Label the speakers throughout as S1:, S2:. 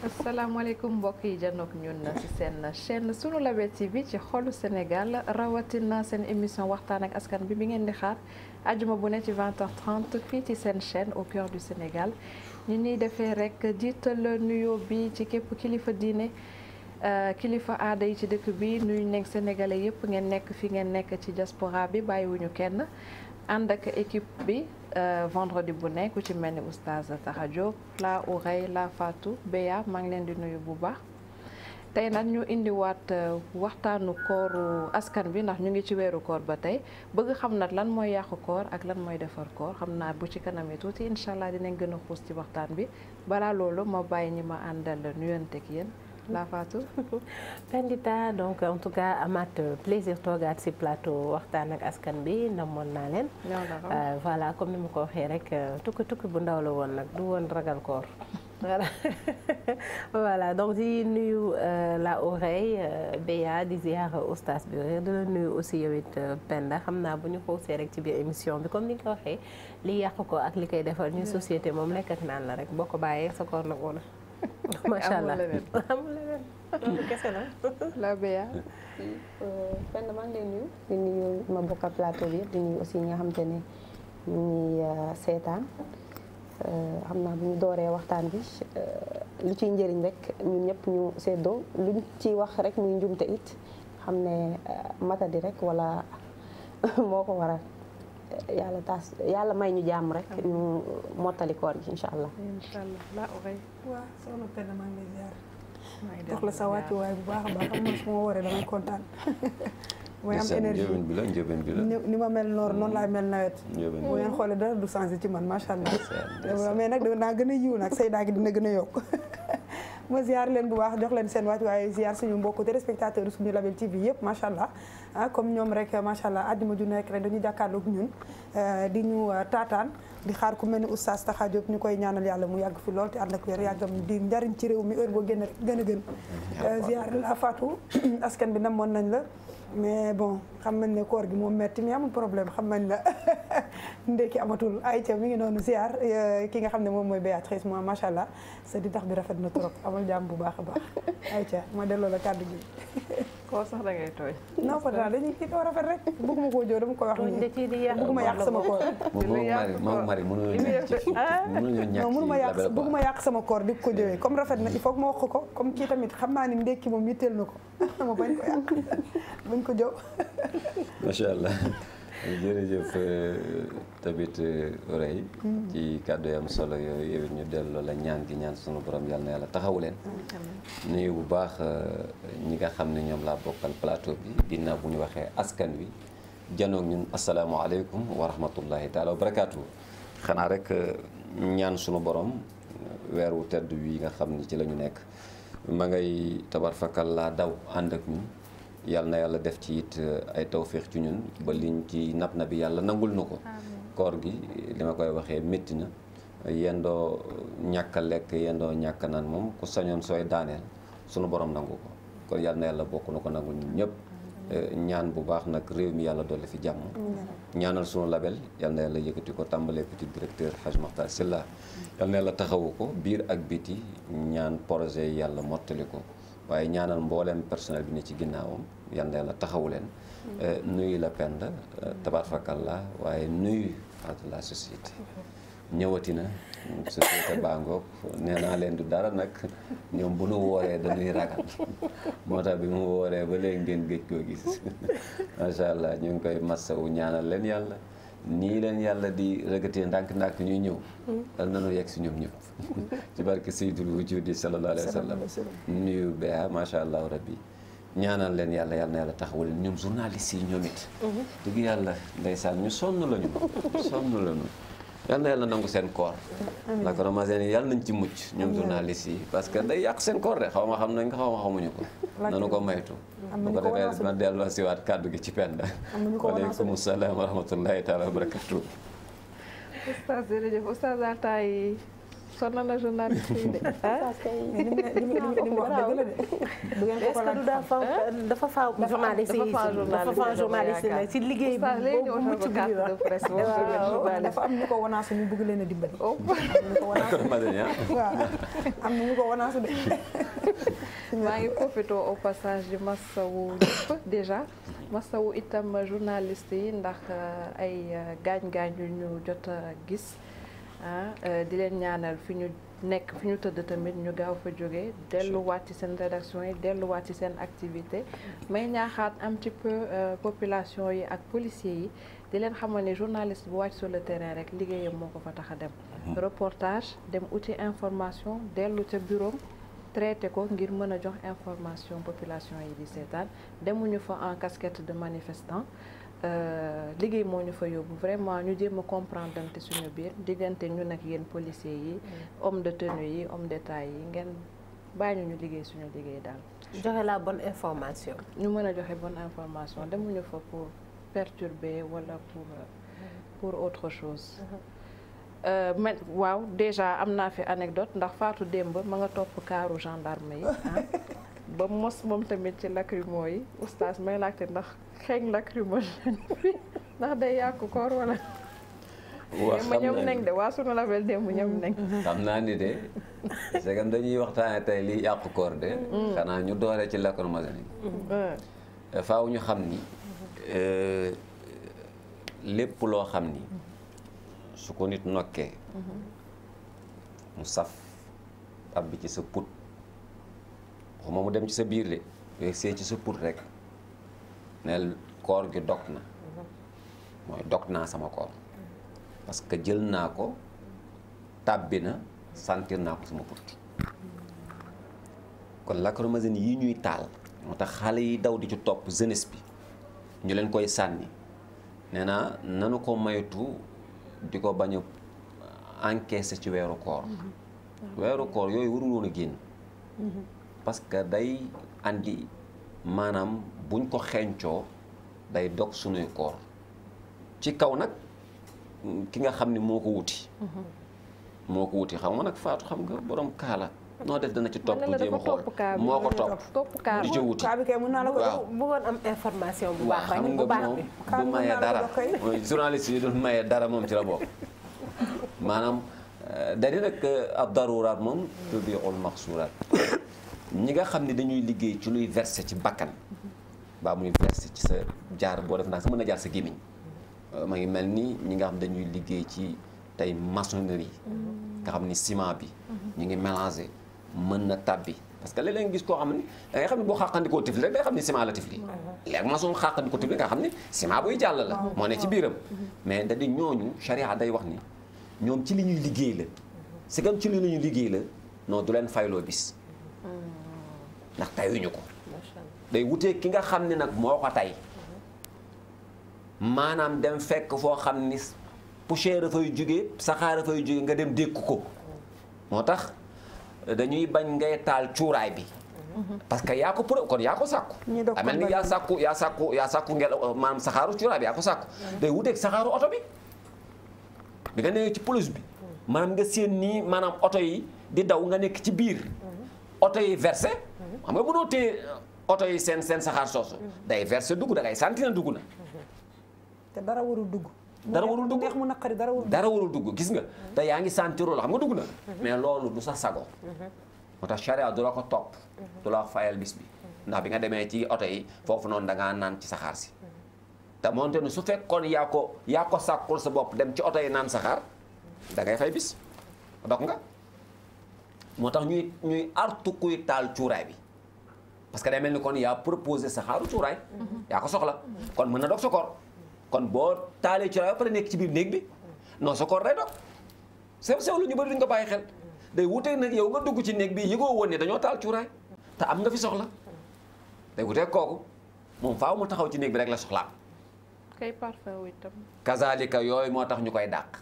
S1: asalaamaaleykum mbokk yi janook ñun ci seen chaîne Sunu Label TV ci xolu Sénégal rawatina seen émission waxtaan ak askan bi ngeen di xaar ajuma bu ne ci 20h30 fii ci seen chaîne au cœur du Sénégal ñu ñuy defee rek jiital nuyoo bi ci képp kilifa diine kilifa aada yi ci dëkk bi nuyu nekk sénégalais yëpp ngeen nekk fi ngeen nekk ci diaspora bi bàyyiwuñu kenn ànd ak équipe bi vendredi bu nekk ku ci mel ni oustaz Taha Diop la Ourey la Fatou Béya maa ngi leen di nuyu bu baax tey nag ñu indiwaat waxtaanu kooru askan bi ndax ñu ngi ci weeru koor ba tey bëgg xam nag lan mooy yàqu koor ak lan mooy defar koor xam naa bu ci kanamee tuuti incha allah dinañ gën a xuus ci waxtaan bi balaa loolu ma bàyyi ñi ma àndal nuyonteeg yéen la Fatou.
S2: Pendita donc en tout cas amaat plaisir toogaat ci plateau waxtaan ak askan bi namoon naa leen. voilà comme ni ma ko waxee rek tukki bu ndaw la woon nag du woon ragal koor. voilà voilà donc di nuyu la Ourey Béya di ziar oustaz bi di la nuyu aussi yow it Penda xam naa bu ñu xuusee rek ci biir émission bi comme ni nga ko waxee li yàq ko ak li koy defal ñu société moom lekk ak naan la rek boo ko bàyyee sa koor nag woon macha allah amul leneen loolu kese la.
S1: la Béya.
S3: Penda maa ngi lay nuyu di nuyu ma bokk plateau bi di nuyu aussi ñi nga xamante ne ñu ngi seetaan xam naa bu ñu dooree waxtaan bi lu ciy njëriñ rek ñun ñëpp ñu seddoo luñ ciy wax rek muy njumte it xam ne matadi rek wala moo ko waral yàlla may ñu jàmm rek ñu mottali koor gi incha allah.
S1: incha allah la Ourey.
S4: waaw soxna Penda maa ngi lay ziar. jox la sa wàccuwaay bu baax a baax xam nga su ma waree damay kontaan. mooy am énergie
S5: njëbën bi la
S4: ni ma mel noonu laay mel nawet. bu ngeen xoolee dara du changé ci man macha allah. mais nag naa gën a yiw nag say daa gi dina gën a yokk. ma ziar leen bu baax jox leen seen wàccuwaay ziar suñu mbokku téléspectateur suñu Label TV yëpp macha allah comme ñoom rek macha allah àddima ju nekk rek dañuy jàkkaarloog ñun di ñu taataan di xaar ku mel ni oustaz Taha Diop ñu koy ñaanal yàlla mu yàgg fi lool te ànd ak wér yàggam di njariñ ci réew mi heure boo gën a gën ziar la Fatou askan bi namoon nañ la mais bon xam nañ ne koor gi moom metti mais amul problème xam nañ la ndekki amatul ayca mi ngi noonu ziar ki nga xam ne moom mooy Béatrice moi macha allah sa di tax bi rafet na trop amal jàmm bu baax a baax ayca ma delloo la kàddu gi.
S1: koo sax da ngay tooy.
S4: non pourtant dañuy kii koo rafet rek bëgguma koo joo dama koy wax nii bëgguma yàq sama koor.
S5: moom mari
S4: bëgguma yàq sama koor di ko jowee comme rafet na il faut que ma wax ko comme kii tamit xam naa ni ndekki moom yitteel na ko ma bañ ko yàq bañ ko jow.
S5: macha allah jërëjëf tamit Ourey ci kàddu yam solo yooyu yow ñu delloo la ñaan gi ñaan sunu borom yàlla na yàlla taxawu leen. nuyu bu baax ñi nga xam ne ñoom laa bokkal plateau bi ginnaaw bu ñu waxee askan wi janoog ñun asalaamaaleykum wa rahmatullahi taala wa barakaatu. xanaa rek ñaan sunu borom weer wu tedd wi nga xam ni ci la ñu nekk ma ngay tabarfakal laa daw ànd ak ñun. yàlla na yàlla def ci it ay tawféex ci ñun ba liñ ci nab na bi yàlla nangul na ko. koor gi li ma koy waxee métti na yendoo ñàkk a lekk yendoo ñàkk naan moom ku sañoon sooy daaneel sunu borom nangu ko kon yàlla na yàlla bokk na ko nangul ñun ñëpp. ñaan bu baax nag réew mi yàlla dolli fi jàmm. ñaanal sunu label yàlla na yàlla yëkkati ko tàmbalee petit directeur Hadj Makhtar Sylla yàlla na yàlla taxawu ko biir ak biti ñaan projet yi yàlla mottali ko. waaye ñaanal mbooleem personnel bi ne ci ginnaawam yal na yàlla taxawu leen. nuyu la Penda tabaarakallah waaye nuyu Fatou la société. ñëwati na société Bangoog nee naa leen du dara nag ñoom bu nu wooree dañuy ragal moo tax bi mu wooree ba léegi ngeen géej koo gis macha allah ñu ngi koy massawu ñaanal leen yàlla. nii leen yàlla di rëgatee ndànk-ndànk ñuy ñëw. dal nañu yegg si ñoom ñëpp. ci barke Seydul Wujudi sallallahu alayhi wa sallam. nuyu Béa macha allah rabbi ñaanal leen yàlla yal na yàlla taxawal leen ñoom journaliste yi ñoom it. dëgg yàlla ndeysaan ñu sonn lañu. yal na yàlla nangu seen koor. la ko ramaseen yi yàlla nañ ci mucc ñoom journaliste yi parce que day yàq seen koor de xaw ma xam nañ ko xaw ma xamuñu ko. nanu ko maytu. bu ko defee ma delloo siwaat kàddu gi ci Penda. waaleykum salaam wa rahmatullahi taala wa barakatu.
S1: oustaz jërëjëf oustaz Altaay sonal na journaliste yi de.
S2: dafa faaw journaliste yi dafa faaw journaliste yi ci liggéey bi boobu mucc bi wax
S4: dafa am ñu ko wanaasu ñu bëgg leen a dimbali. waaw am na ñu ko wanaasu de.
S1: maa ngi profité au passage di masawu ñëpp déjà masawu itam journaliste yi ndax ay gaañ-gaañ yu ñu jot a gis di leen ñaanal fi ñu nekk fi ñu tëdd tamit ñu gaaw fa jógee delluwaat ci seen rédaction yi delluwaat ci seen activité may ñaaxaat un petit peu population yi ak policiers yi di leen xamal ne journaliste bu wàcc sur le terrain rek liggéeyam moo ko fa tax a dem reportage dem uti information dellu ca bureau traité ko ngir mën a jox information population yi di seetaan demuñu fa en casquette de manifestant liggéey moo ñu fa yóbbu vraiment ñu jéem a comprendre dante suñu biir diggante ñun ak yéen policiers yi homme de tenue yi homme d'état yi ngeen bàyyi ñu liggéey suñu liggéey daal.
S2: joxe la bonne information.
S1: ñu mën a joxe bonne information demuñu fa pour perturber wala pour autre chose. mais waaw déjà am naa fi anecdote ndax Fatou démb ma nga topp kaaru gendarme yi ba mos moom tamit ci lacrymo yi oustaz may laajte ndax xeeñ lacrymo ndax day yàqu koor wala.
S5: waaw xam naa
S1: ñoom nañ de waa sunu label démb ñoom nañ.
S5: xam naa ni de c'est que dañuy waxtaanee tey li yàqu koor de. xanaa ñu dooree ci lacrymogène yi. faaw ñu xam ni lépp loo xam ni. su ko nit nokkee mu saf ab bi ci sa put waxuma mu dem ci sa biir de yooyu see ci sa put rek neel koor gi dog na mooy dog naa sama koor parce que jël naa ko tàbbi na sentir naa ko sama put kon lacrymogène yi ñuy taal moo tax xale yi daw di ci topp jeunesse bi ñu leen koy sànni nee naa nanu ko maytu di ko bañ a encaisser ci weeru koor weeru koor yooyu warul woon a génn parce que day andi maanaam buñ ko xeeñcoo day dog sunuy koor ci kaw nag ki nga xam ni moo ko wuti xam nga nag Faatu xam nga borom kaala noo def dana ci topp jéem a xool moo ko topp di ci wuti
S2: waaw bëggoon am information bu baax
S5: xam nga moom du maye dara mooy journaliste yi doon maye dara moom ci la bokk maanaam dañu nag ab daruraat moom tubiixul maxsuuraat ñi nga xam ne dañuy liggéey ci luy verser ci bakkan baa muy verser ci sa jaar boo def naa sa mën a jaar sa gémmiñ ma ngi mel ni ñi nga xam dañuy liggéey ci tey maçonnerie nga xam ni ciment bi ñu ngi mélangé mën na tabbi parce que léeg-léeg nga gis koo xam ne da ngay xam ne boo xàqandikoo tifli rek day xam ne ciment la tifli léegi maçon xàqandikoo tifli nga xam ne ciment buy jàll la moo ne ci biiram mais da di ñooñu charia day wax ni ñoom ci li ñuy liggéey la c'est comme ci li ñuy liggéey la non du leen fayloo bis ndax tayuñu ko day wutee ki nga xam ne nag moo ko tay maanaam dem fekk foo xam ni poussière dafay jóge saxaar dafay jóge nga dem dékku ko moo tax dañuy bañ ngay taal cuuraay bi parce que yaa ko kon yaa ko sàkku amel ni yaa sàkku ngelaw maanaam saxaaru cuuraay bi yaa ko sàkku day wuteeg saxaaru oto bi nga nekk ci pelouse bi maanaam nga séen nii maanaam oto yi di daw nga nekk ci biir oto yi versé xam nga bu noo téye oto yi seen saxaar soosu day versé dugg da ngay sentir na dugg na
S4: te dara warul dugg
S5: dara warul dugg
S4: neex mu naqari
S5: dara warul dugg gis nga te yaa ngi sentiroo la xam nga dugg na mais loolu du sa sago moo tax charia du la ko topp du la fayal bis bi ndax bi nga demee ci oto yi foofu noonu da ngaa naan ci saxaar si te moonte ne su fekkoon yaa ko sàkkul sa bopp dem ci oto yi naan saxaar da ngay fay bis dog nga moo tax ñuy artu kuy taal cuuraay bi parce que day mel ni kon yaa proposé saxaaru cuuraay yaa ko soxla kon mën na dog sa koor kon boo taalee cuuraay ba pare nekk ci biir néeg bi non sa koor day dog sew lu ñu bëri duñ ko bàyyi xel day wuteeg nag yow nga dugg ci néeg bi yëgoo woon ne dañoo taal cuuraay te am nga fi soxla day wuteeg kooku moom faaw mu taxaw ci néeg bi rek la soxlaa
S1: kay parfum wi tam
S5: kazalika yooyu moo tax ñu koy dàq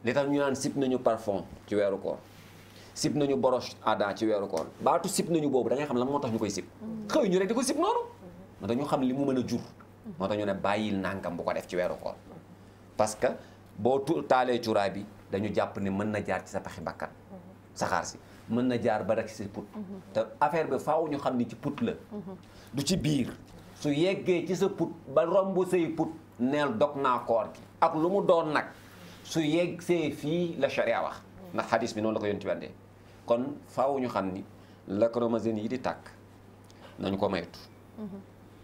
S5: li tax ñu naan sib nañu parfum ci weeru koor sib nañu brosse à dents ci weeru koor baatu sib nañu boobu da ngay xam lan moo tax ñu koy sib xëy ñu rek di ko sib noonu moo tax ñu xam li mu mën a jur moo tax ñu ne bàyyil nàngam bu ko def ci weeru koor parce que boo taalee cuuraay bi dañu jàpp ne mën na jaar ci sa paxi bakkan saxaar si mën na jaar ba rek ci sa put te affaire bi faaw ñu xam ni ci put la du ci biir su yeggee ci sa put ba romb say put neel dog naa koor gi ak lu mu doon nag su yegg see fii la charia wax ndax xadis bi noonu la ko yonti wandee kon faaw ñu xam ni lacrymogène yi di tàkk nañu ko maytu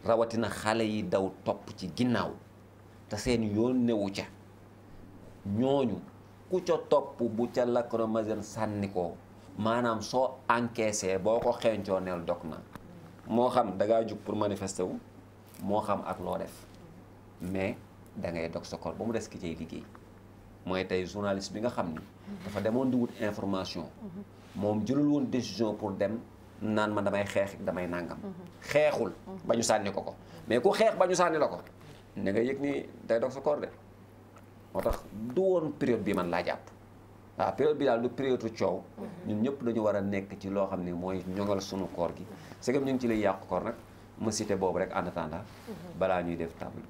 S5: rawatina xale yi daw topp ci ginnaaw te seen yoon newu ca ñooñu ku ca topp bu ca lacrymogène sànni ko maanaam soo encaissé boo ko xeeñcoo neel dog na moo xam da ngaa jug pour manifester wu moo xam ak loo def mais da ngay dog sa koor ba mu des ki cay liggéey mooy tey journaliste bi nga xam ni dafa demoon di wut information moom jëlul woon décision pour dem naan man damay xeex damay nangam xeexul ba ñu sànni ko mais ku xeex ba ñu sànni la ko da nga yëg ni day dog sa koor de moo tax du woon période bi man laa jàpp waaw période bi daal du période coow ñun ñëpp dañu war a nekk ci loo xam ne mooy ñoŋal sunu koor gi c'est que ñu ngi ci lay yàqu koor nag ma cité boobu rek en attendant balaa ñuy def table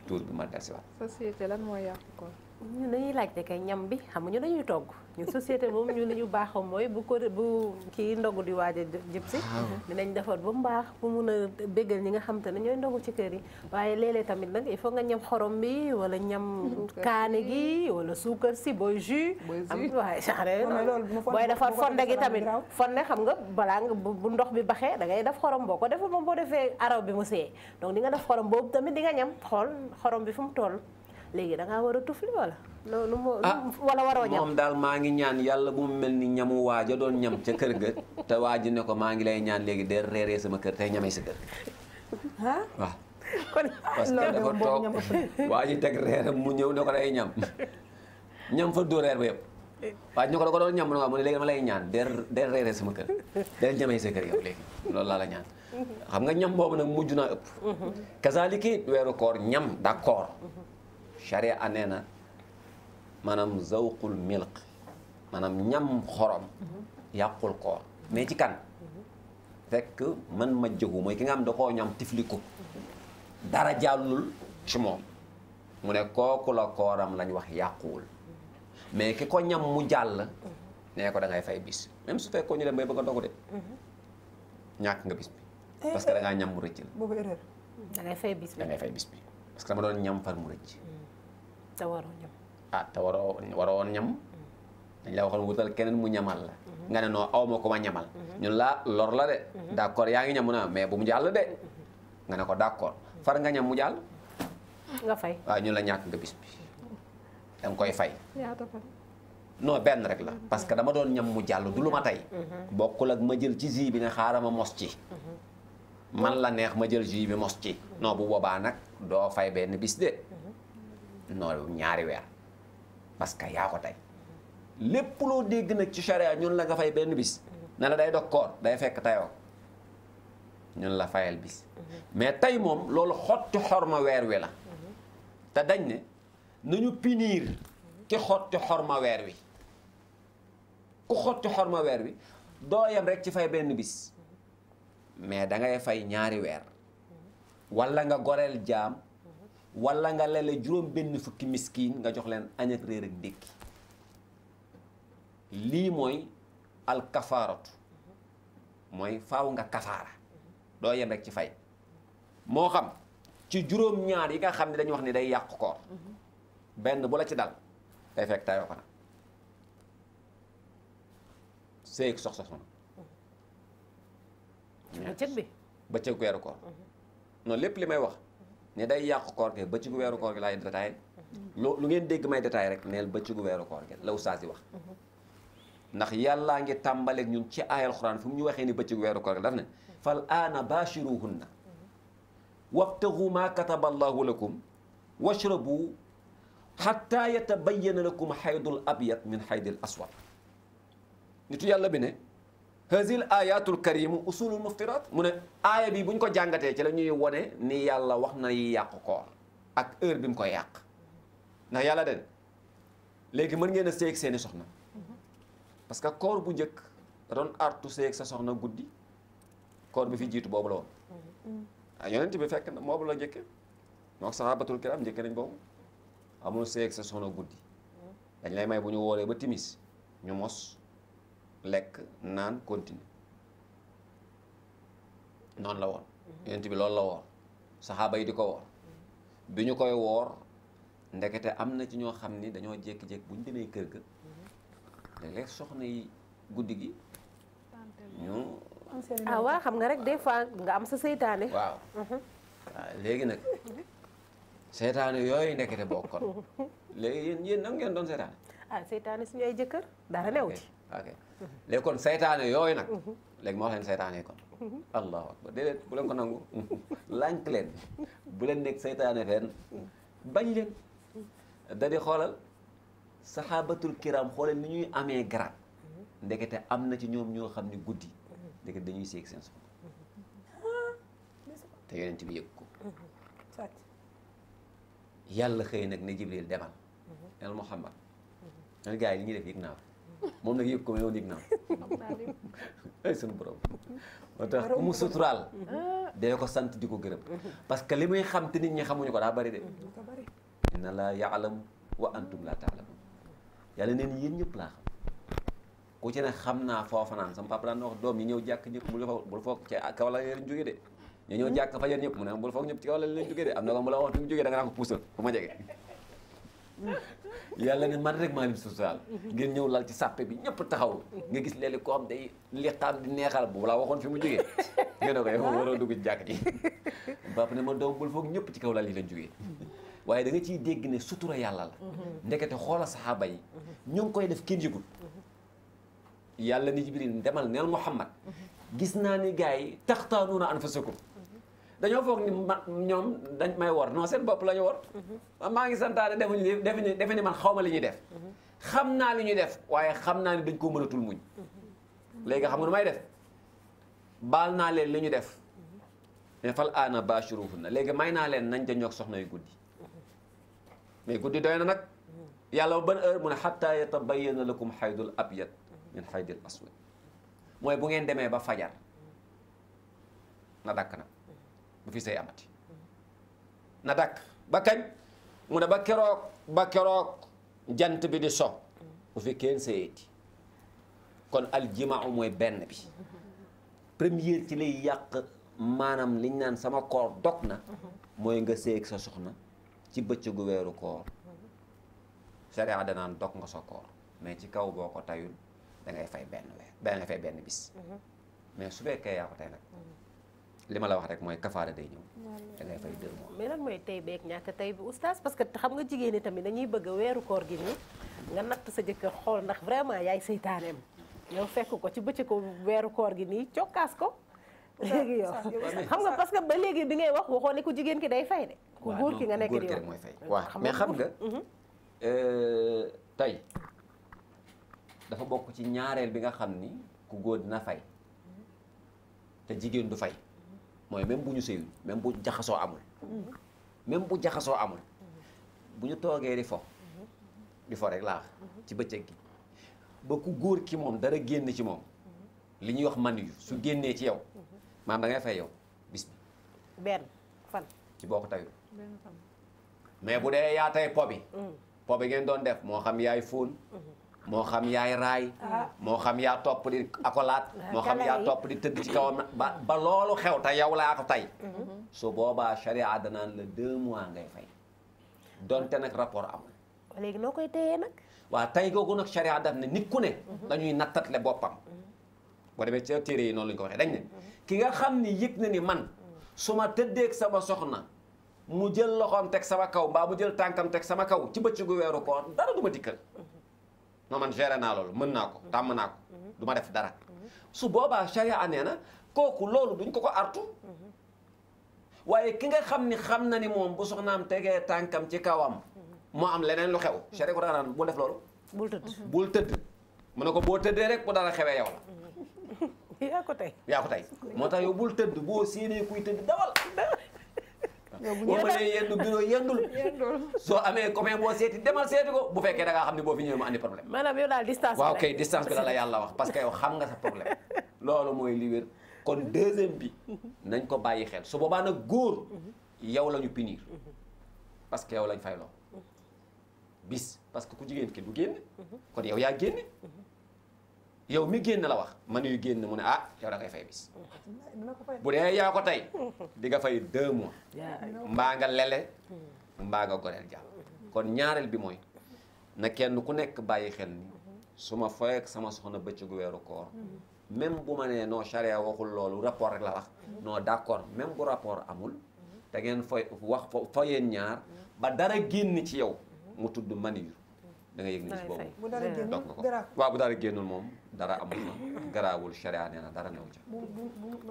S5: tour bi ma dellusiwaat.
S1: société lan mooy yàqu koor.
S2: ñun dañuy laajte kay ñam bi xam nga ñu dañuy togg ñun société moom ñu li ñu baaxam mooy bu kii ndogu di waaj a jëm si dinañ defar ba mu baax bu mun a béggal ñi nga xam te ne ñooy ndogu ci kër yi waaye léeg-léeg tamit nag il faut nga ñam xorom bi wala ñam kaane gi wala suukar si booy jus am waaye booy defar fonde gi tamit fonde xam nga balaa nga bu ndox bi baxee da ngay def xorom boo ko defee moom boo defee araw bi mu seey donc di nga def xorom boobu tamit di nga ñam xool xorom bi fu mu toll léegi da ngaa war a tufli wala loolu wala waroo ñam
S5: moom daal maa ngi ñaan yàlla bu mu mel ni ñamu waaja doon ñam ca kër ga te waaji ne ko maa ngi lay ñaan léegi de reeree sama kër tey ñamee sa kër waaw
S2: kon
S5: parce que dafa toog waa ji teg reeram mu ñëw ne ko day ñam fa dóor reer ba yëpp waaye ñu ko da ko doon ñam ne mu ne léegi dama lay ñaan de reeree sama kër de ñamee sa kër yow léegi loolu laa la ñaan xam nga ñam boobu nag mujj naa ëpp kazaliki weeru koor ñam d'accord charia nee na maanaam zawqul milk maanaam ñam xorom yàqul koor mais ci kan fekk man ma jëgu mooy ki nga xam da koo ñam tifli ko dara jàllul ci moom mu ne kooku la kooram lañ wax yàquwul mais ki ko ñam mu jàll nee ko da ngay fay bis même su fekkoo ñu dem bay bëgg a dogu de ñàkk nga bis bi parce que da ngaa ñam mu rëcc la
S4: boobu erreur
S2: da ngay fay bis bi
S5: da ngay fay bis bi parce que dama doon ñam far mu rëcc
S2: te waroo ñam
S5: te waroon ñam dañ la waxoon wutal keneen mu ñamal la nga ne noo aw ma ko ma ñamal ñun la lor la de d'accord yaa ngi ñam mu ne mais bu mu jàll de nga ne ko d'accord far nga ñam mu jàll
S2: nga fay
S5: waaw ñun la ñàkk nga bis bi da nga koy fay
S1: ñaata fan.
S5: non benn rek la parce que dama doon ñam mu jàll du lu ma tey bokkul ak ma jël ci jus bi ne xaaral ma mos ci man la neex ma jël jus bi mos ci non bu boobaa nag doo fay benn bis de non ñaari weer parce que yaa ko tey lépp loo dégg nag ci charia ñun la nga fay benn bis ne la day dog koor day fekk tayoo ñun la fayal bis mais tey moom loolu xotti xorma weer wi la te dañ ne nañu punir ki xotti xorma weer wi ku xotti xorma weer wi doo yem rek ci fay benn bis mais da ngay fay ñaari weer wala nga goreel jaam wala nga lele juróom benn fukki miskiin nga jox leen añ ak réer ak ndékki lii mooy alkafaaratu mooy faaw nga kafaara doo yem rek ci fay moo xam ci juróom ñaar yi nga xam ne dañu wax ni day yàq koor benn bu la ci dal day fekk tayoo ko nag séeg sox
S2: bëccëg bi
S5: bëccëg weeru koor noonu lépp li may wax ne day yàq koor gi bëccëgu weeru koor gi laay détaillé lu ngeen dégg may détaillé rek neel bëccëgu weeru koor gi la ustaas yi wax ndax yàllaa ngi tàmbaleeg ñun ci aayal xuraan fi mu ñu waxee ni bëccëgu weeru koor gi daf ne fal aana bashiruhunna wabtagu ma kataba allahu lakum washrabu xatta yatabayyana lakum xaydul abyad min xaydil aswad nitu yàlla bi ne hazil ayatul karimu usulul muftirat mu ne aaya bi bu ñu ko jàngatee ci la ñuy wone ni yàlla wax na yi yàqu koor ak heure bi mu koy yàq ndax yàlla den léegi mën ngeen a séeg seeni soxna parce que koor bu njëkk da doon artu séeg sa soxna guddi koor bi fi jiitu boobu la woon yonent bi fekk na boobu la njëkke moo sahabatul kiram njëkke nañ boobu amul séeg sa soxna guddi dañ lay may bu ñu wooree ba timis ñu mos lekk naan continuer noonu la woon yonent bi loolu la woor saxaaba yi di ko woor bi ñu koy woor ndekete am na ci ñoo xam ni dañoo jékki-jékki bu ñu demee kër ga léeg-léeg soxna yi guddi gi ñu
S2: waaw xam nga rek des fois nga am sa seytaane.
S5: waaw léegi nag seytaane yooyu ndekete bokkoon léegi yéen nan ngeen doon seytaane
S2: seytaane suñu ay jëkkër dara new ci
S5: ok léegi kon seytaane yooyu nag léegi ma wax leen seytaane yi kon allahu akbar déedéet bu leen ko nangu lànk leen bu leen nekk seytaane fenn bañ leen da di xoolal saxaabatul kiram xoolal ni ñuy amee garab ndekete am na ci ñoom ñoo xam ne guddi ndekete dañuy seeg seen soxna te yonent bi yëg ko yàlla xëy nag ne Jibril demal nel Muhammad nel gars yi li ñuy def yëg naa ko moom nag yëg ko mais yow yëg naa ko ay sunu borom moo tax ku mu suturaal dee ko sant di ko gërëm parce que li muy xam te nit ñi xamuñu ko daa bari de inna laa ya'lamu wa antum laa ta'lamun yàlla neen yéen ñëpp laa xam ku ci ne xam naa foofa naan sama papa daan na wax doom ñi ñëw jàkk ñëpp bul foog ci kaw la leen jóge de ñu ñëw jàkk fajar ñëpp mu ne bul foog ñëpp ci kaw la leen jóge de am na ko mu la wax fi mu jógee da nga naa ko puusal fu ma jege yàlla ne man rek maa leen suturaal ngeen ñëw lal ci sàppe bi ñëpp taxaw nga gis léeg-léeg koo xam day liqaam di neexal bu la waxoon fi mu jógee ngeen ne ko yow waroo dugg ci jàkk ji papa ne ma doom bul foog ñëpp ci kaw lal yi leen jógee waaye da nga ciy dégg ne sutura yàlla la ndekete xoola saxaaba yi ñu ngi koy def kenn yëgul yàlla ni Jibril demal neel Muhammad gis naa ni gars yi taxtaanuuna anfusakum dañoo foog ni ñoom dañ may wor non seen bopp la ñu wor maa ngi santaane defuñu defe ni man xaw ma li ñuy def xam naa li ñuy def waaye xam naa ni dañ koo mënatul muñ léegi xam nga nu may def baal naa leen li ñu def mais fal aana bashiruhunna léegi may naa leen nañ dañoo soxna yu guddi mais guddi doy na nag yàlla ban heure mu ne xatta yatabayyana lakum xaydul abyad min xaydil aswad mooy bu ngeen demee ba fajar na dakk nag bu fi say amati na dakk ba kañ mu ne ba keroog jant bi di so bu fi kenn sayeeti kon aljimaa mooy benn bi première ci lay yàq maanaam liñ naan sama koor dog na mooy nga séeg sa soxna ci bëccëgu weeru koor sharia danaan dog nga sa koor mais ci kaw boo ko tayul da ngay fay benn bis mais su fekkee yaa ko tey nag li ma la wax rek mooy kafaara day ñëw da ngay fay 2 mois.
S2: mais lan mooy tey beeg ñàkk tey bi oustaz parce que xam nga jigéen ñi tamit dañuy bëgg weeru koor gi nii nga natt sa jëkkër xool ndax vraiment yaay seytaaneem yow fekk ko ci bëccëgu weeru koor gi nii cokkaas ko léegi yow xam nga parce que ba léegi bi ngay wax waxoo ne ku jigéen ki day fay de ku góor ki nga nekk di
S5: rek mooy fay waaw mais xam nga tey dafa bokk ci ñaareel bi nga xam ni ku góor dina fay te jigéen du fay mooy même bu ñu sëyul même bu jaxasoo amul bu ñu toogee di fo rek laa ci bëccëg gi ba ku góor ki moom dara génn ci moom li ñuy wax man yu su génnee ci yow maam da ngay fay yow bis bi
S2: benn fan
S5: ci boo ko tayul mais bu dee yaa tay po bi ngeen doon def moo xam yaay fóon moo xam yaay raay moo xam yaa topp di akolaat moo xam yaa topp di tëdd ci kawam ba loolu xew te yow laa ko tay su boobaa sharia danaan la 2 mois ngay fay donte nag rapport amul
S2: léegi noo koy téyee nag
S5: waaw tay googu nag sharia daf ne nit ku ne dañuy nattatle boppam boo demee ci téere yi noonu la ñu ko waxee dañ ne ki nga xam ni yëg na ni man su ma tëddeeg sama soxna mu jël loxoom teg sama kaw mbaa mu jël tànkam teg sama kaw ci bëccëgu weeru koor dara du ma dikkal non man géré naa loolu mën naa ko tàmm naa ko du ma def dara su boobaa sharia nee na kooku loolu duñ ko artu waaye ki nga xam ni xam na ni moom bu soxnaam tegee tànkam ci kawam moo am leneen lu xew sharia ko daan bul def loolu bul tëdd mu ne ko boo tëddee rek bu dara xewee yow la
S2: yaa ko tey
S5: moo tax yow bul tëdd boo séenee kuy tëdd dawal boo mënee yendu bureau yendul soo amee copain boo seeti demal seeti ko bu fekkee da ngaa xam ne boo fi ñëwee mu andi problème
S2: maanaam yow daal distance
S5: waaw kay distance bi la yàlla wax parce que yow xam nga sa problème loolu mooy li wér kon deuxième bi nañ ko bàyyi xel su boobaa nag góor yow la ñu punir parce que yow lañ fayloo bis parce que ku jigéen ki du génne kon yow yaa génne yow mi génn la wax man yu génn mu ne ah yow da ngay fay bis bu dee yaa ko tey di nga fay 2 mois mbaa nga lele mbaa nga goreel jàll kon ñaareel bi mooy na kenn ku nekk bàyyi xel ni su ma fay ak sama soxna bëccëgu weeru koor même bu ma nee non charia waxul loolu rapport rek la wax non d'accord même bu rapport amul te ngeen fa yéen ñaar ba dara génn ci yow mu tudd maniir da nga yëg ni bis boobu
S4: bu dara génnul
S5: dog nga ko waaw bu dara génnul moom dara amul na garaawul charia nee na dara new ca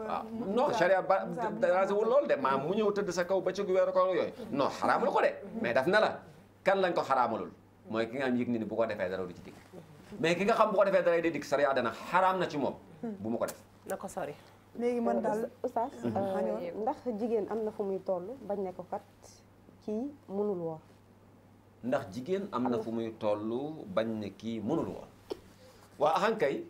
S5: waaw non charia ba dérangewul loolu de maam mu ñëw tëdd sa kaw ba ci weeru koor yooyu non xaraamul ko de mais daf na la kan lañ ko xaraamalul mooy ki nga am yëg ni bu ko defee dara du ci dikk mais ki nga xam bu ko defee dara day dikk charia dana xaraam na ci moom bu mu ko def
S2: na ko sori
S4: léegi man daal
S3: oustaz ndax jigéen am na fu muy toll bañ ne ko kat kii mënul woor
S5: ndax jigéen am na fu muy toll bañ ne kii mënul woor waa axankay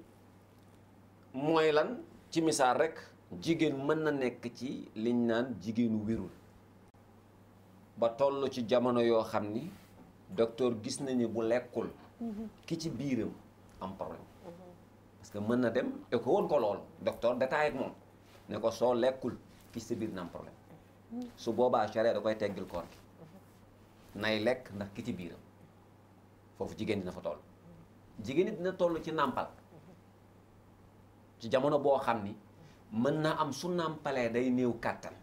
S5: mooy lan ci misaal rek jigéen mën na nekk ci liñ naan jigéenu wérul ba toll ci jamono yoo xam ni docteur gis nañu bu lekkul ki ci biiram am problème parce que mën na dem e ko woon ko loolu docteur détaillé ak moom ne ko soo lekkul ki ci sa biir na am problème su boobaa charia da koy teggil koor gi nay lekk ndax ki ci biiram foofu jigéen dina fa toll jigéen it dina toll ci nàmpal ci jamono boo xam ni mën na am su nàmpalee day néew kàttan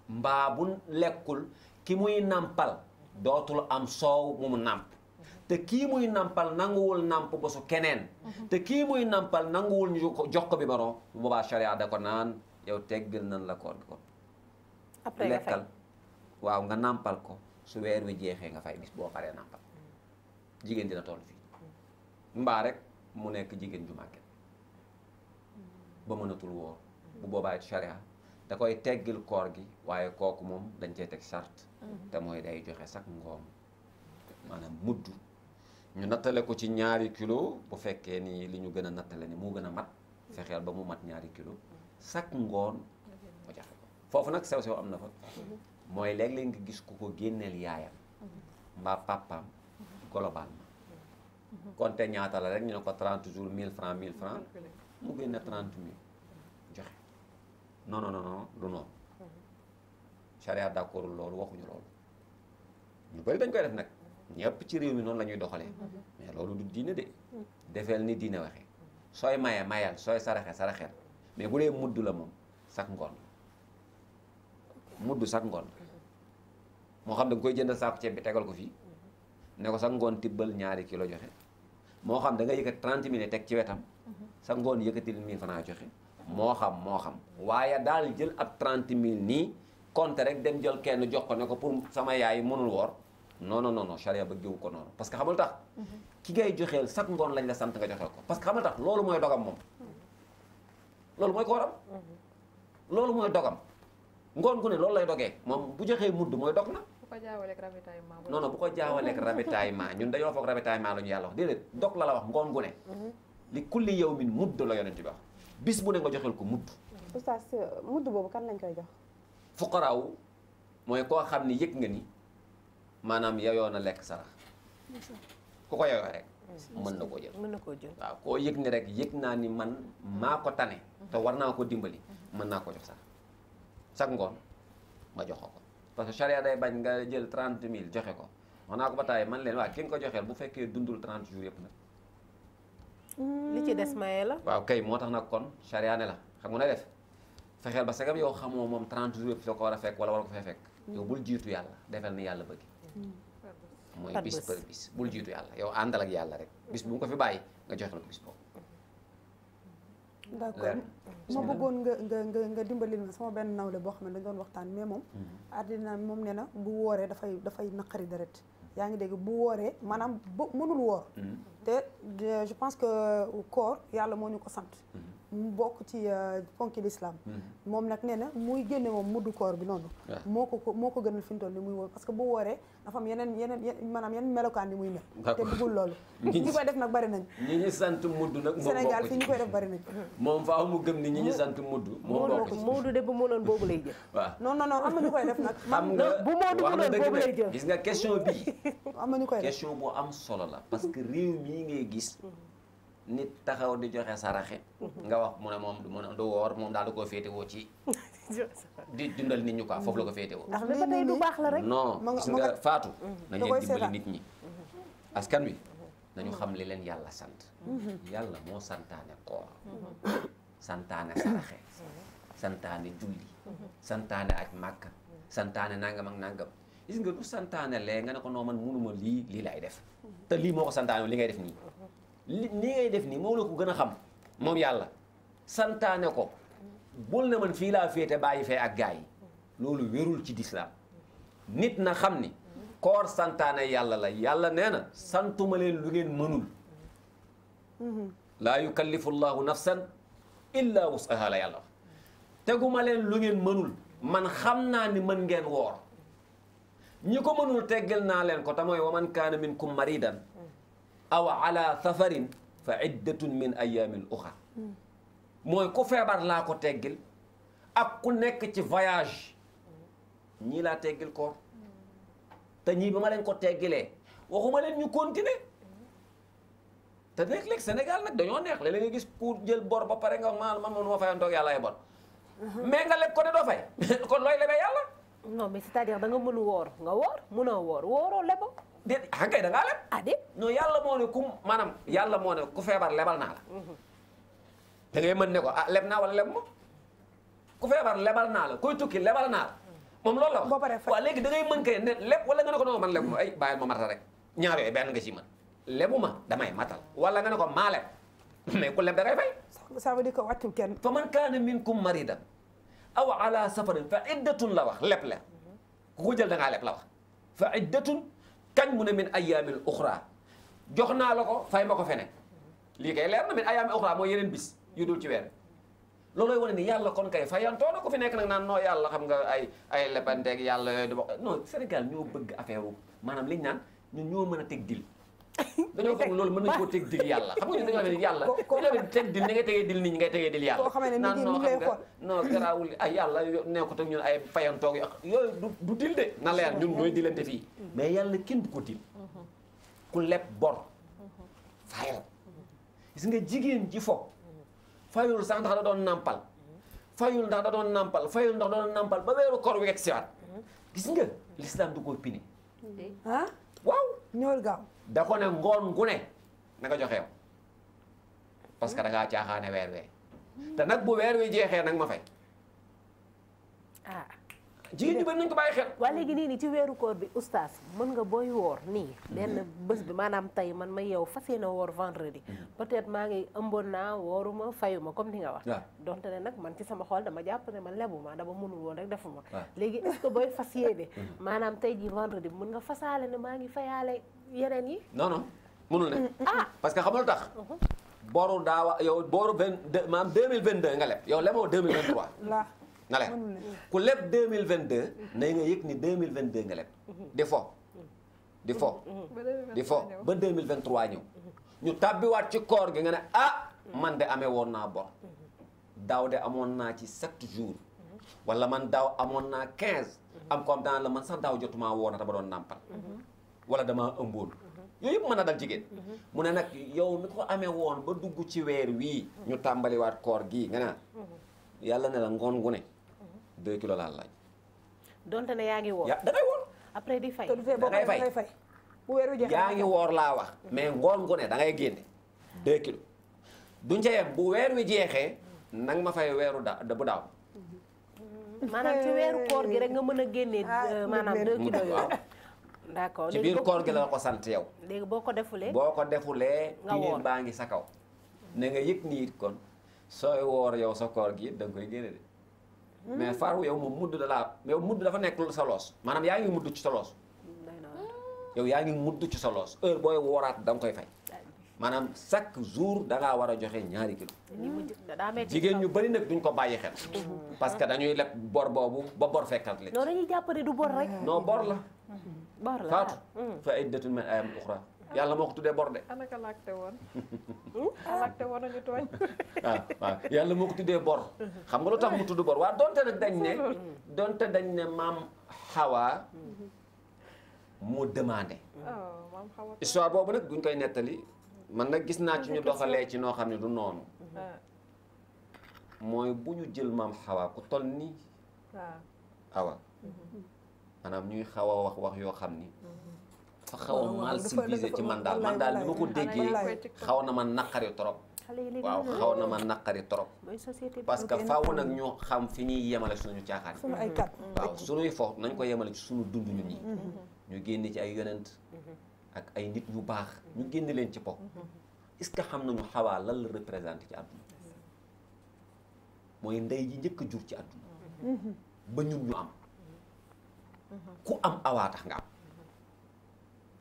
S5: mbaa bu lekkul ki muy nàmpal dootul am soow mu nàmp te kii muy nàmpal nanguwul nàmp ba su keneen te kii muy nàmpal nanguwul ñu jox ko biberon bu boobaa charia da ko naan yow teggal nan la koor gi kon lekkal waaw nga nàmpal ko su weer wi jeexee nga fay bis boo paree nàmpal jigéen dina toll fii mbaa rek mu nekk jigéen ju màgget ba mënatul wóor bu boobaa it charia da koy teggil koor gi waaye kooku moom dañ cee teg charte te mooy day joxe sax ngoom maanaam mudd ñu nattale ko ci 2 kilo bu fekkee ni li ñu gën a nattale ni moo gën a mat fexeel ba mu mat 2 kilo chaque ngoon mu joxe ko foofu nag sew-sew am na fa mooy léeg-léeg nga gis ku ko génneel yaayam mbaa papaam globalement konte ñaata la rek ñu ne ko 30 jours 1000 francs 1000 francs mu génne 30 000 joxe non non non du noonu charia d'accord loolu waxuñu loolu ñu bari dañ koy def nag ñëpp ci réew mi noonu la ñuy doxalee mais loolu du diine de defeel ni diine waxee sooy maye mayal sooy saraxe saraxeel mais bu dee mudd la moom sax ngoon mudd sax ngoon moo xam da nga koy jënd saako ceeb bi tegal ko fii ne ko sax ngoon tibbal 2 kilo joxe moo xam da nga yëkkati 30 000 teg ci wetam sax ngoon yëkkati 1000 francs joxe moo xam waaye daal jël ab 30 000 nii compte rek dem jël kenn jox ko ne ko pour sama yaay mënul woor non non non charia bëggewu ko noonu parce que xamul tax ki ngay joxeel sax ngoon lañ la sant nga joxeel ko parce que xamul tax loolu mooy dogam moom loolu mooy kooram loolu mooy dogam ngoon gu ne loolu lay dogee moom bu joxee mudd mooy dog na
S1: bu ko jaawaleeg ravitaillement
S5: non non bu ko jaawaleeg ravitaillement ñun dañoo foog ravitaillement la ñu yàlla wax déedéet dog la wax ngoon gu ne li kulli yawmin mudd la yonent bi wax bis bu ne nga joxeel ko mudd
S3: oustaz mudd boobu kan lañ koy jox
S5: fuqaraaw mooy koo xam ni yëg nga ni maanaam yeyoo na lekk sarax ku ko yeyoo rek mën na koo jël waaw koo yëg ni rek yëg naa ni man maa ko tane te war naa ko dimbali mën naa ko jox sax sax ngoon ma jox ko parce que charia day bañ nga jël 30 000 joxe ko wax naa ko ba taay man leen waa ki nga ko joxeel bu fekkee dundul 30 jours yëpp nag
S2: li ci des maye la
S5: waaw kay moo tax nag kon charia ne la xam nga na def fexeel ba sagam yow xamoo moom 30 jours yëpp soo ko war a fekk wala war ko fee fekk yow bul jiitu yàlla defal ni yàlla bëgg mooy bis par bis bul jiitu yàlla yow àndal ak yàlla rek bis bu mu ko fi bàyyi nga joxel ko bis boobu
S4: d'accord ma bëggoon nga dimbalil ma sama benn nawle boo xam ne dañ doon waxtaan mais moom àddina moom nee na bu wooree dafay naqari deret yaa ngi dégg bu wooree maanaam bu mënul woor te je pense que koor yàlla moo ñu ko sant mu bokk ci ponki l'islam moom nag nee na muy génne moom muddu koor bi noonu moo ko gënal fi mu toll ni muy woor parce que bu wooree dafa am yeneen maanaam yeneen melokaan ni muy mel te bëggul loolu ñi koy def nag bari nañ
S5: ñi ñu sant mudd nag moom
S4: Sénégal fii ñi koy def bari nañ
S5: moom faaw mu gëm ni ñi ñu sant mudd moom bokk ci
S2: Moodu de bu mënoon boobu lay jël
S5: waaw
S4: non am na ñu koy def nag
S5: xam nga
S2: bu Moodu mënoon boobu lay jël
S5: gis nga question bi
S4: am na ñu koy def
S5: question bu am solo la parce que réew mii ngay gis nit taxaw di joxe saraxe nga wax mu ne moom du woor moom daal da koo féetewoo ci di dundal nit ñi quoi foofu la ko féetewoo
S4: ndax
S2: ba tey du baax la rek
S5: non gis nga faatu nañ leen dimbali nit ñi askan wi nañu xam li leen yàlla sant yàlla moo santaane koor santaane saraxe santaane julli santaane aj màkka santaane nangam ak nangam gis nga du santaane lee nga ne ko noo man munuma lii lay def te lii moo ko santaane li ngay def nii nii ngay def nii moom la ko gën a xam moom yàlla santaane ko bul ne man fii laa féete bàyyi fee ak gaa yi loolu wérul ci lislaam nit na xam ni koor santaane yàlla la yàlla nee na santuma leen lu ngeen mënul laa yukallifu llahu nafsan illa wusaha la yàlla wax teguma leen lu ngeen mënul man xam naa ni mën ngeen woor ñi ko mënul teggal naa leen ko te mooy wa man kaana minkum maridan aw ala safarin fa iddatun min ayamin uxar mooy ku feebar laa ko teggil ak ku nekk ci voyage ñii laa teggil koor te ñii ba ma leen ko teggilee waxuma leen ñu continuer te léeg-léeg Sénégal nag dañoo neex léeg-léeg nga gis ku jël bor ba pare nga wax man ma fayantoog yàlla ay bor mais nga leb ko ne doo fay kon looy lebee yàlla
S2: non mais c'est-à-dire da nga mënu woor nga woor mënoo woor wooroo lebo
S5: déet kay da ngaa leb
S2: déet
S5: non yàlla moo ne ku maanaam yàlla moo ne ku feebar lebal naa la da ngay mën ne ko leb naa wala leb ma ku feebar lebal naa la kuy tukki lebal naa la moom loolu la wax waaw léegi da ngay mën kay ne leb wala nga ne ko non man lebu ma ay bàyyil ma matal rek ñaar yooyu benn nga ci mën lebu ma damay matal wala nga ne ko maa leb mais ku leb da ngay fay
S4: ça veut dire que wàccul kenn
S5: fa man kaana minkum maridan aw ala safarin fa iddatun la wax leb la ku ko jël da ngaa leb la wax fa iddatun kañ mu ne min ayaamin uxra jox naa la ko fay ma ko fene lii kay leer na min ayaamin uxra mooy yeneen bis yu dul ci weer loolooy wane ni yàlla kon kay fayantoo na ko fi nekk nag naan noo yàlla xam nga ay lebanteeg yàlla yooyu di wax non Sénégal ñoo bëgg affaire wu maanaam liñ naan ñun ñoo mën a teg dil dañoo foog loolu mën nañ koo teg dil yàlla xam nga ñun dañoo ne yàlla dañoo ne teg dil ni ngay tegee dil nit ñi ngay tegee dil yàlla naan noo xam nga non garaawul ay yàlla nee ko teg ñun ay fayantoog yooyu du dil de na leer ñun ñooy dilante fii mais yàlla kenn du ko dil ku leb bor fayal gis nga jigéen ji foog fayul sax ndax da doon nampal fayul ndax da doon nampal fayul ndax da doon nampal ba weeru koor wi yegg si waat gis nga l'islam du ko pini waaw
S4: ñëwal gaaw
S5: da ko ne ngoon gu ne na nga joxeew parce que da ngaa caaxaane weer wee te nag bu weer wi jeexee nag ma fay jigéen ñi ba nañ ko bàyyi xel
S2: waa léegi nii ci weeru koor bi oustaz mën nga booy woor nii benn bés bi maanaam tey man ma yow fas yéene woor vendredi peut-être maa ngi ëmboon naa wooruma fayuma comme ni nga wax donte ne nag man ci sama xol dama jàpp ne man lebuma dama mënul woon rek defuma léegi est-ce que booy fas yéene maanaam tey ji vendredi mën nga fasaale ne maa ngi fayaale yeneen yi
S5: non non mënul ne parce que xamul tax boru daawa yow boru 22 maanaam 2022 nga leb yow leboo 2023 nga leb ku leb 2022 na nga yëg ni 2022 nga leb di fo ba 2023 ñëw ñu tàbbiwaat ci koor gi nga ne man de amee woon naa bor daaw de amoon naa ci 7 jours wala man daaw amoon naa 15 am comme dans la man sax daaw jotumaa woon na dama doon nàmpal wala damaa ëmboon yooyu yëpp mën a dal jigéen mu ne nag yow mi ko amee woon ba dugg ci weer wii ñu tàmbaliwaat koor gii nga ne yàlla ne la ngoon gu ne 2 kilos laa laaj.
S2: donte ne yaa ngi woor.
S5: da ngay woor.
S2: après di fay.
S5: da ngay fay
S4: bu weeru jeexee
S5: yaa ngi woor laa wax. mais ngoon gu ne da ngay génne 2 kilos. duñ ca yem bu weer wi jeexee nang ma fay weeru bu daaw.
S2: maanaam ci weeru koor gi rek nga mën a génne maanaam 2 kilos yooyu. d'accord
S5: ci biir koor gi la ko sant yow.
S2: léegi boo ko defulee.
S5: nga woor baa ngi sa kaw. na nga yëg ni it kon sooy woor yow sa koor gi da nga koy génne de. mais faru yow moom mudd dafa nekk sa loos maanaam yaa ngi mudd ci sa loos yow yaa ngi mudd ci sa loos heure booy wooraat da nga koy fay maanaam chaque jour da ngaa war a joxe 2 kilos. jigéen ñu bari nag duñ ko bàyyi xel. parce que dañuy leb bor boobu ba bor fekkal li.
S2: non dañuy jàpp ne du bor rek.
S5: non bor la.
S2: bor la
S5: Faatu fa iddatun min ayyaamin uxraa yàlla moo ko tuddee bor de.
S1: anaka laajte woon. laajte woon nañu tooñ.
S5: waaw yàlla moo ko tuddee bor. xam nga lu tax mu tudd bor waaw donte dañ ne maam Hawa moo demandé.
S1: maam Hawa
S5: histoire boobu nag buñ koy nettali man nag gis naa ci ñu doxalee ci noo xam ne du noonu. mooy bu ñu jël maam Hawa ku toll nii. Awa. maanaam ñuy xaw a wax yoo xam ni. fa xaw a mal civilisé ci man daal ni ma ko déggee xaw na ma naqari trop. waaw xaw na ma naqari trop. parce que faaw nag ñu xam fi ñuy yemale suñu caaxaan. waaw suñuy fo nañ ko yemale ci suñu dund ñun ñi. ñu génne ci ay yonent ak ay nit ñu baax ñu génne leen ci po est-ce que xam nañu Hawa lan la représenté ci àdduna mooy ndey ji njëkk a jur ci àdduna ba ñun ñu am ku am Awa tax nga am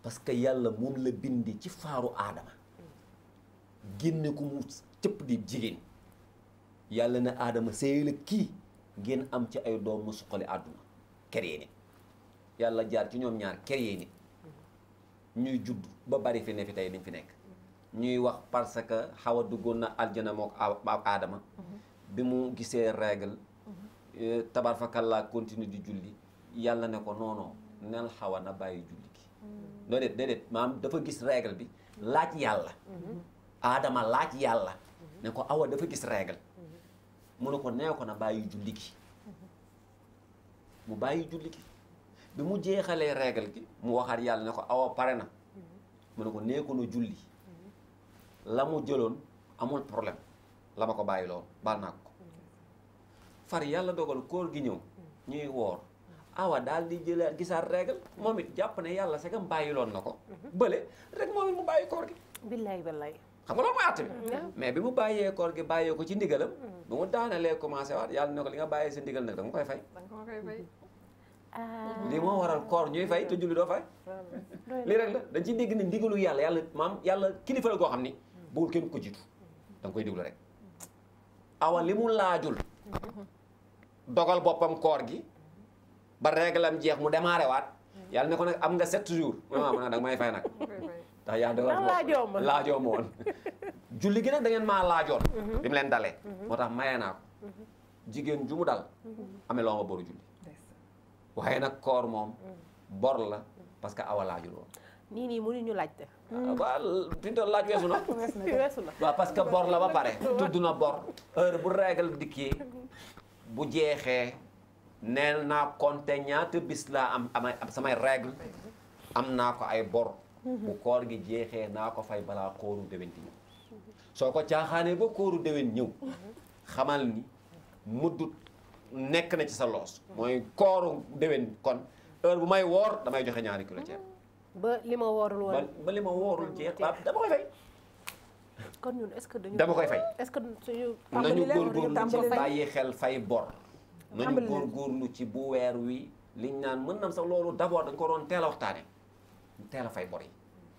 S5: parce que yàlla moom la bindi ci faaru aadama génne ko mu cëpp di jigéen yàlla na aadama sëyal ak kii ngeen am ci ay doom mu suqali àdduna créé nit yàlla jaar ci ñoom ñaar créé nit ñuy judd ba bari fi ne fi tey liñ fi nekk ñuy wax parce que Hawa duggoon na aljana mook aadama bi mu gisee règle tabarfakallaa continue di julli yàlla ne ko non nel Hawa na bàyyi julli gi déedéet maam dafa gis règle bi laaj yàlla aadama laaj yàlla ne ko Awa dafa gis règle mu ne ko nee ko na bàyyi julli gi mu bàyyi julli gi bi mu jeexalee règle gi mu waxaat yàlla ne ko Awa pare na mu ne ko nee ko na julli la mu jëloon amul problème la ma ko bàyyi loon baal naa ko far yàlla dogal koor gi ñëw ñuy woor Awa daal di jëlaat gisaat règle moom it jàpp ne yàlla c'est que bàyyi loon na ko bële rek moom it mu bàyyi koor gi
S2: billaay wallaay
S5: xam nga loolu mooy àtt bi mais bi mu bàyyee koor gi bàyyee ko ci ndigalam bi mu daanalee commencé waat yàlla ne ko li nga bàyyee sa ndigal nag da nga koy fay lii moo waral koor ñuy fay te julli doo fay lii rek la dañ ciy dégg ne ndigalu yàlla yàlla kilifa la goo xam ni bëggul kenn ko jiitu da nga koy déglu rek Awa li mu laajul dogal boppam koor gi ba réglam jeex mu démarré waat yàlla ne ko nag am nga 7 jours ma da nga may fay nag ndax yaa dogal laajoo ma woon julli gi nag da ngeen maa laajoon bi mu leen dalee moo tax mayee naa ko jigéen ju mu dal amee loo ma boru julli waaye nag koor moom bor la parce que Awa laajul woon
S2: nii mënuñu laajte
S5: waaw fi ñu laaj weesu na waaw parce que bor la ba pare tudd na bor heure bu règle dikkee bu jeexee neel naa compter ñaata bis laa am samay règle am naa ko ay bor bu koor gi jeexee naa ko fay balaa kooru déwén di ñëw soo ko caaxaanee ba kooru déwén ñëw xamal ni muddut nekk na ci sa loos mooy kooru déwén kon heure bu may woor damay joxe 2 kilo ceeb
S2: ba li ma woorul woon
S5: ba li ma woorul jeex dama koy fay
S2: kon ñun est-ce que
S5: dama koy fay
S2: est-ce que suñu
S5: nañu góorgóorlu ci bàyyi xel fay bor nañu góorgóorlu ci bu weer wi liñ naan mën nam sax loolu d'abord dañ ko doon teel a waxtaane teel a fay bor yi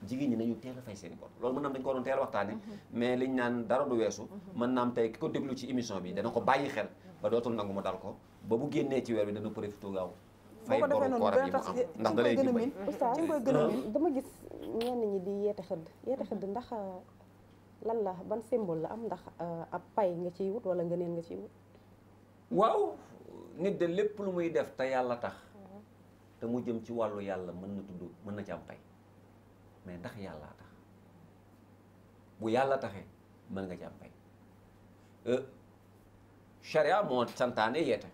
S5: jigéen ñi nañu teel a fay seen bor loolu mën naam dañ ko doon teel a waxtaane mais liñ naan dara du weesu mën naam tey ki ko déglu ci émission bi dana ko bàyyi xel ba dootul nangu mu dal ko ba bu génnee ci weer bi dana profité gaaw fay boru kooram yi mu am ndax da lay dimbali
S3: oustaz dama gis ñenn ñi di yeete xëdd ndax lan la ban symbole la am ndax ab pay nga ciy wut wala ngëneel nga ciy wut
S5: waaw nit de lépp lu muy def te yàlla tax te mu jëm ci wàllu yàlla mën na ci am pay mais ndax yàllaa tax bu yàlla taxee mën nga ci am pay charia moo santaane yeete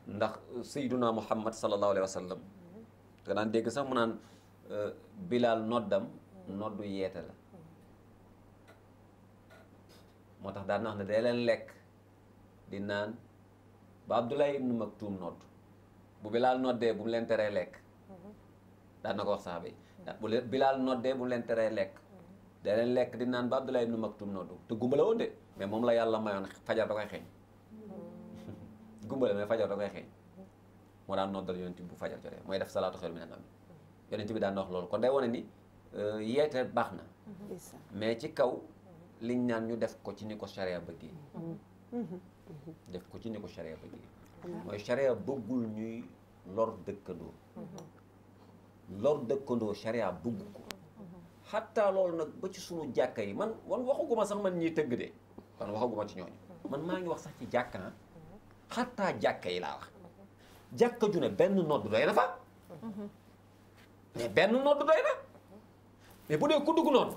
S5: ndax sayyiduna muhammad sallallahu alayhi wa sallam nga daan dégg sax mu naan bilaal noddam noddu yeete la moo tax daan na wax ne day leen lekk di naan ba Abdullah ibnu Maktum nodd bu bilaal noddee bu mu leen teree lekk daan na ko wax saxaaba yi bu bilaal noddee bu mu leen teree lekk day leen lekk di naan ba Abdullah ibnu Maktum noddu te gumba la woon de mais moom la yàlla mayoon fajar da koy xeeñ gumbale mais fajar da koy xeeñ moo daan noddal yonent bi bu fajar jotee mooy def salaatu xayru minan nawm yonent bi daan na wax loolu kon day wane ni yeete baax na mais ci kaw liñ naan ñu def ko ci ni ko charia bëggee def ko ci ni ko charia bëggee mooy charia bëggul ñuy lor dëkkandoo lor dëkkandoo charia bëgg ko xataa loolu nag ba ci sunu jàkka yi man waxaguma sax man ñiy tëgg de man waxaguma ci ñooñu man maa ngi wax sax ci jàkka xataa jàkka yi laa wax jàkka ju ne benn nodd doy na fa mais benn nodd doy na mais bu dee ku dugg nodd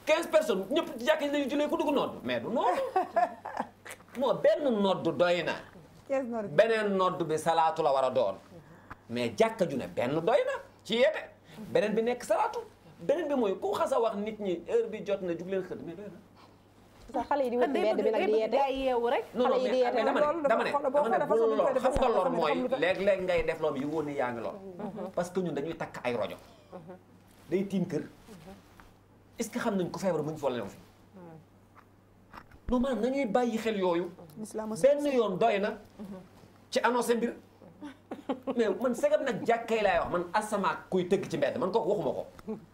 S5: 15 personnes ñëpp ci jàkka yi lañu julee ku dugg nodd mais du nodd non benn nodd doy na beneen nodd bi salaatu la war a doon mais jàkka ju ne benn doy na ci yeete beneen bi nekk salaatu beneen bi mooy ku xas a wax nit ñi heure bi jot na jug leen xëdd mais doy na
S3: sax xale yi di wut mbedd bi nag di yeete
S2: yeewu rek
S3: xale yi di yeete
S5: dama ne bu loolu xam nga lor mooy léeg-léeg ngay def loolu yu woon ni yaa ngi lor parce que ñun dañuy takk ay rojo day tiim kër est-ce que xam nañ ko feebar muñ foole fi non maanaam nañuy bàyyi xel yooyu benn yoon doy na ci annoncé mbir mais man segam nag jàkkay laay wax man asamaak kuy tëgg ci mbedd man kooku waxuma ko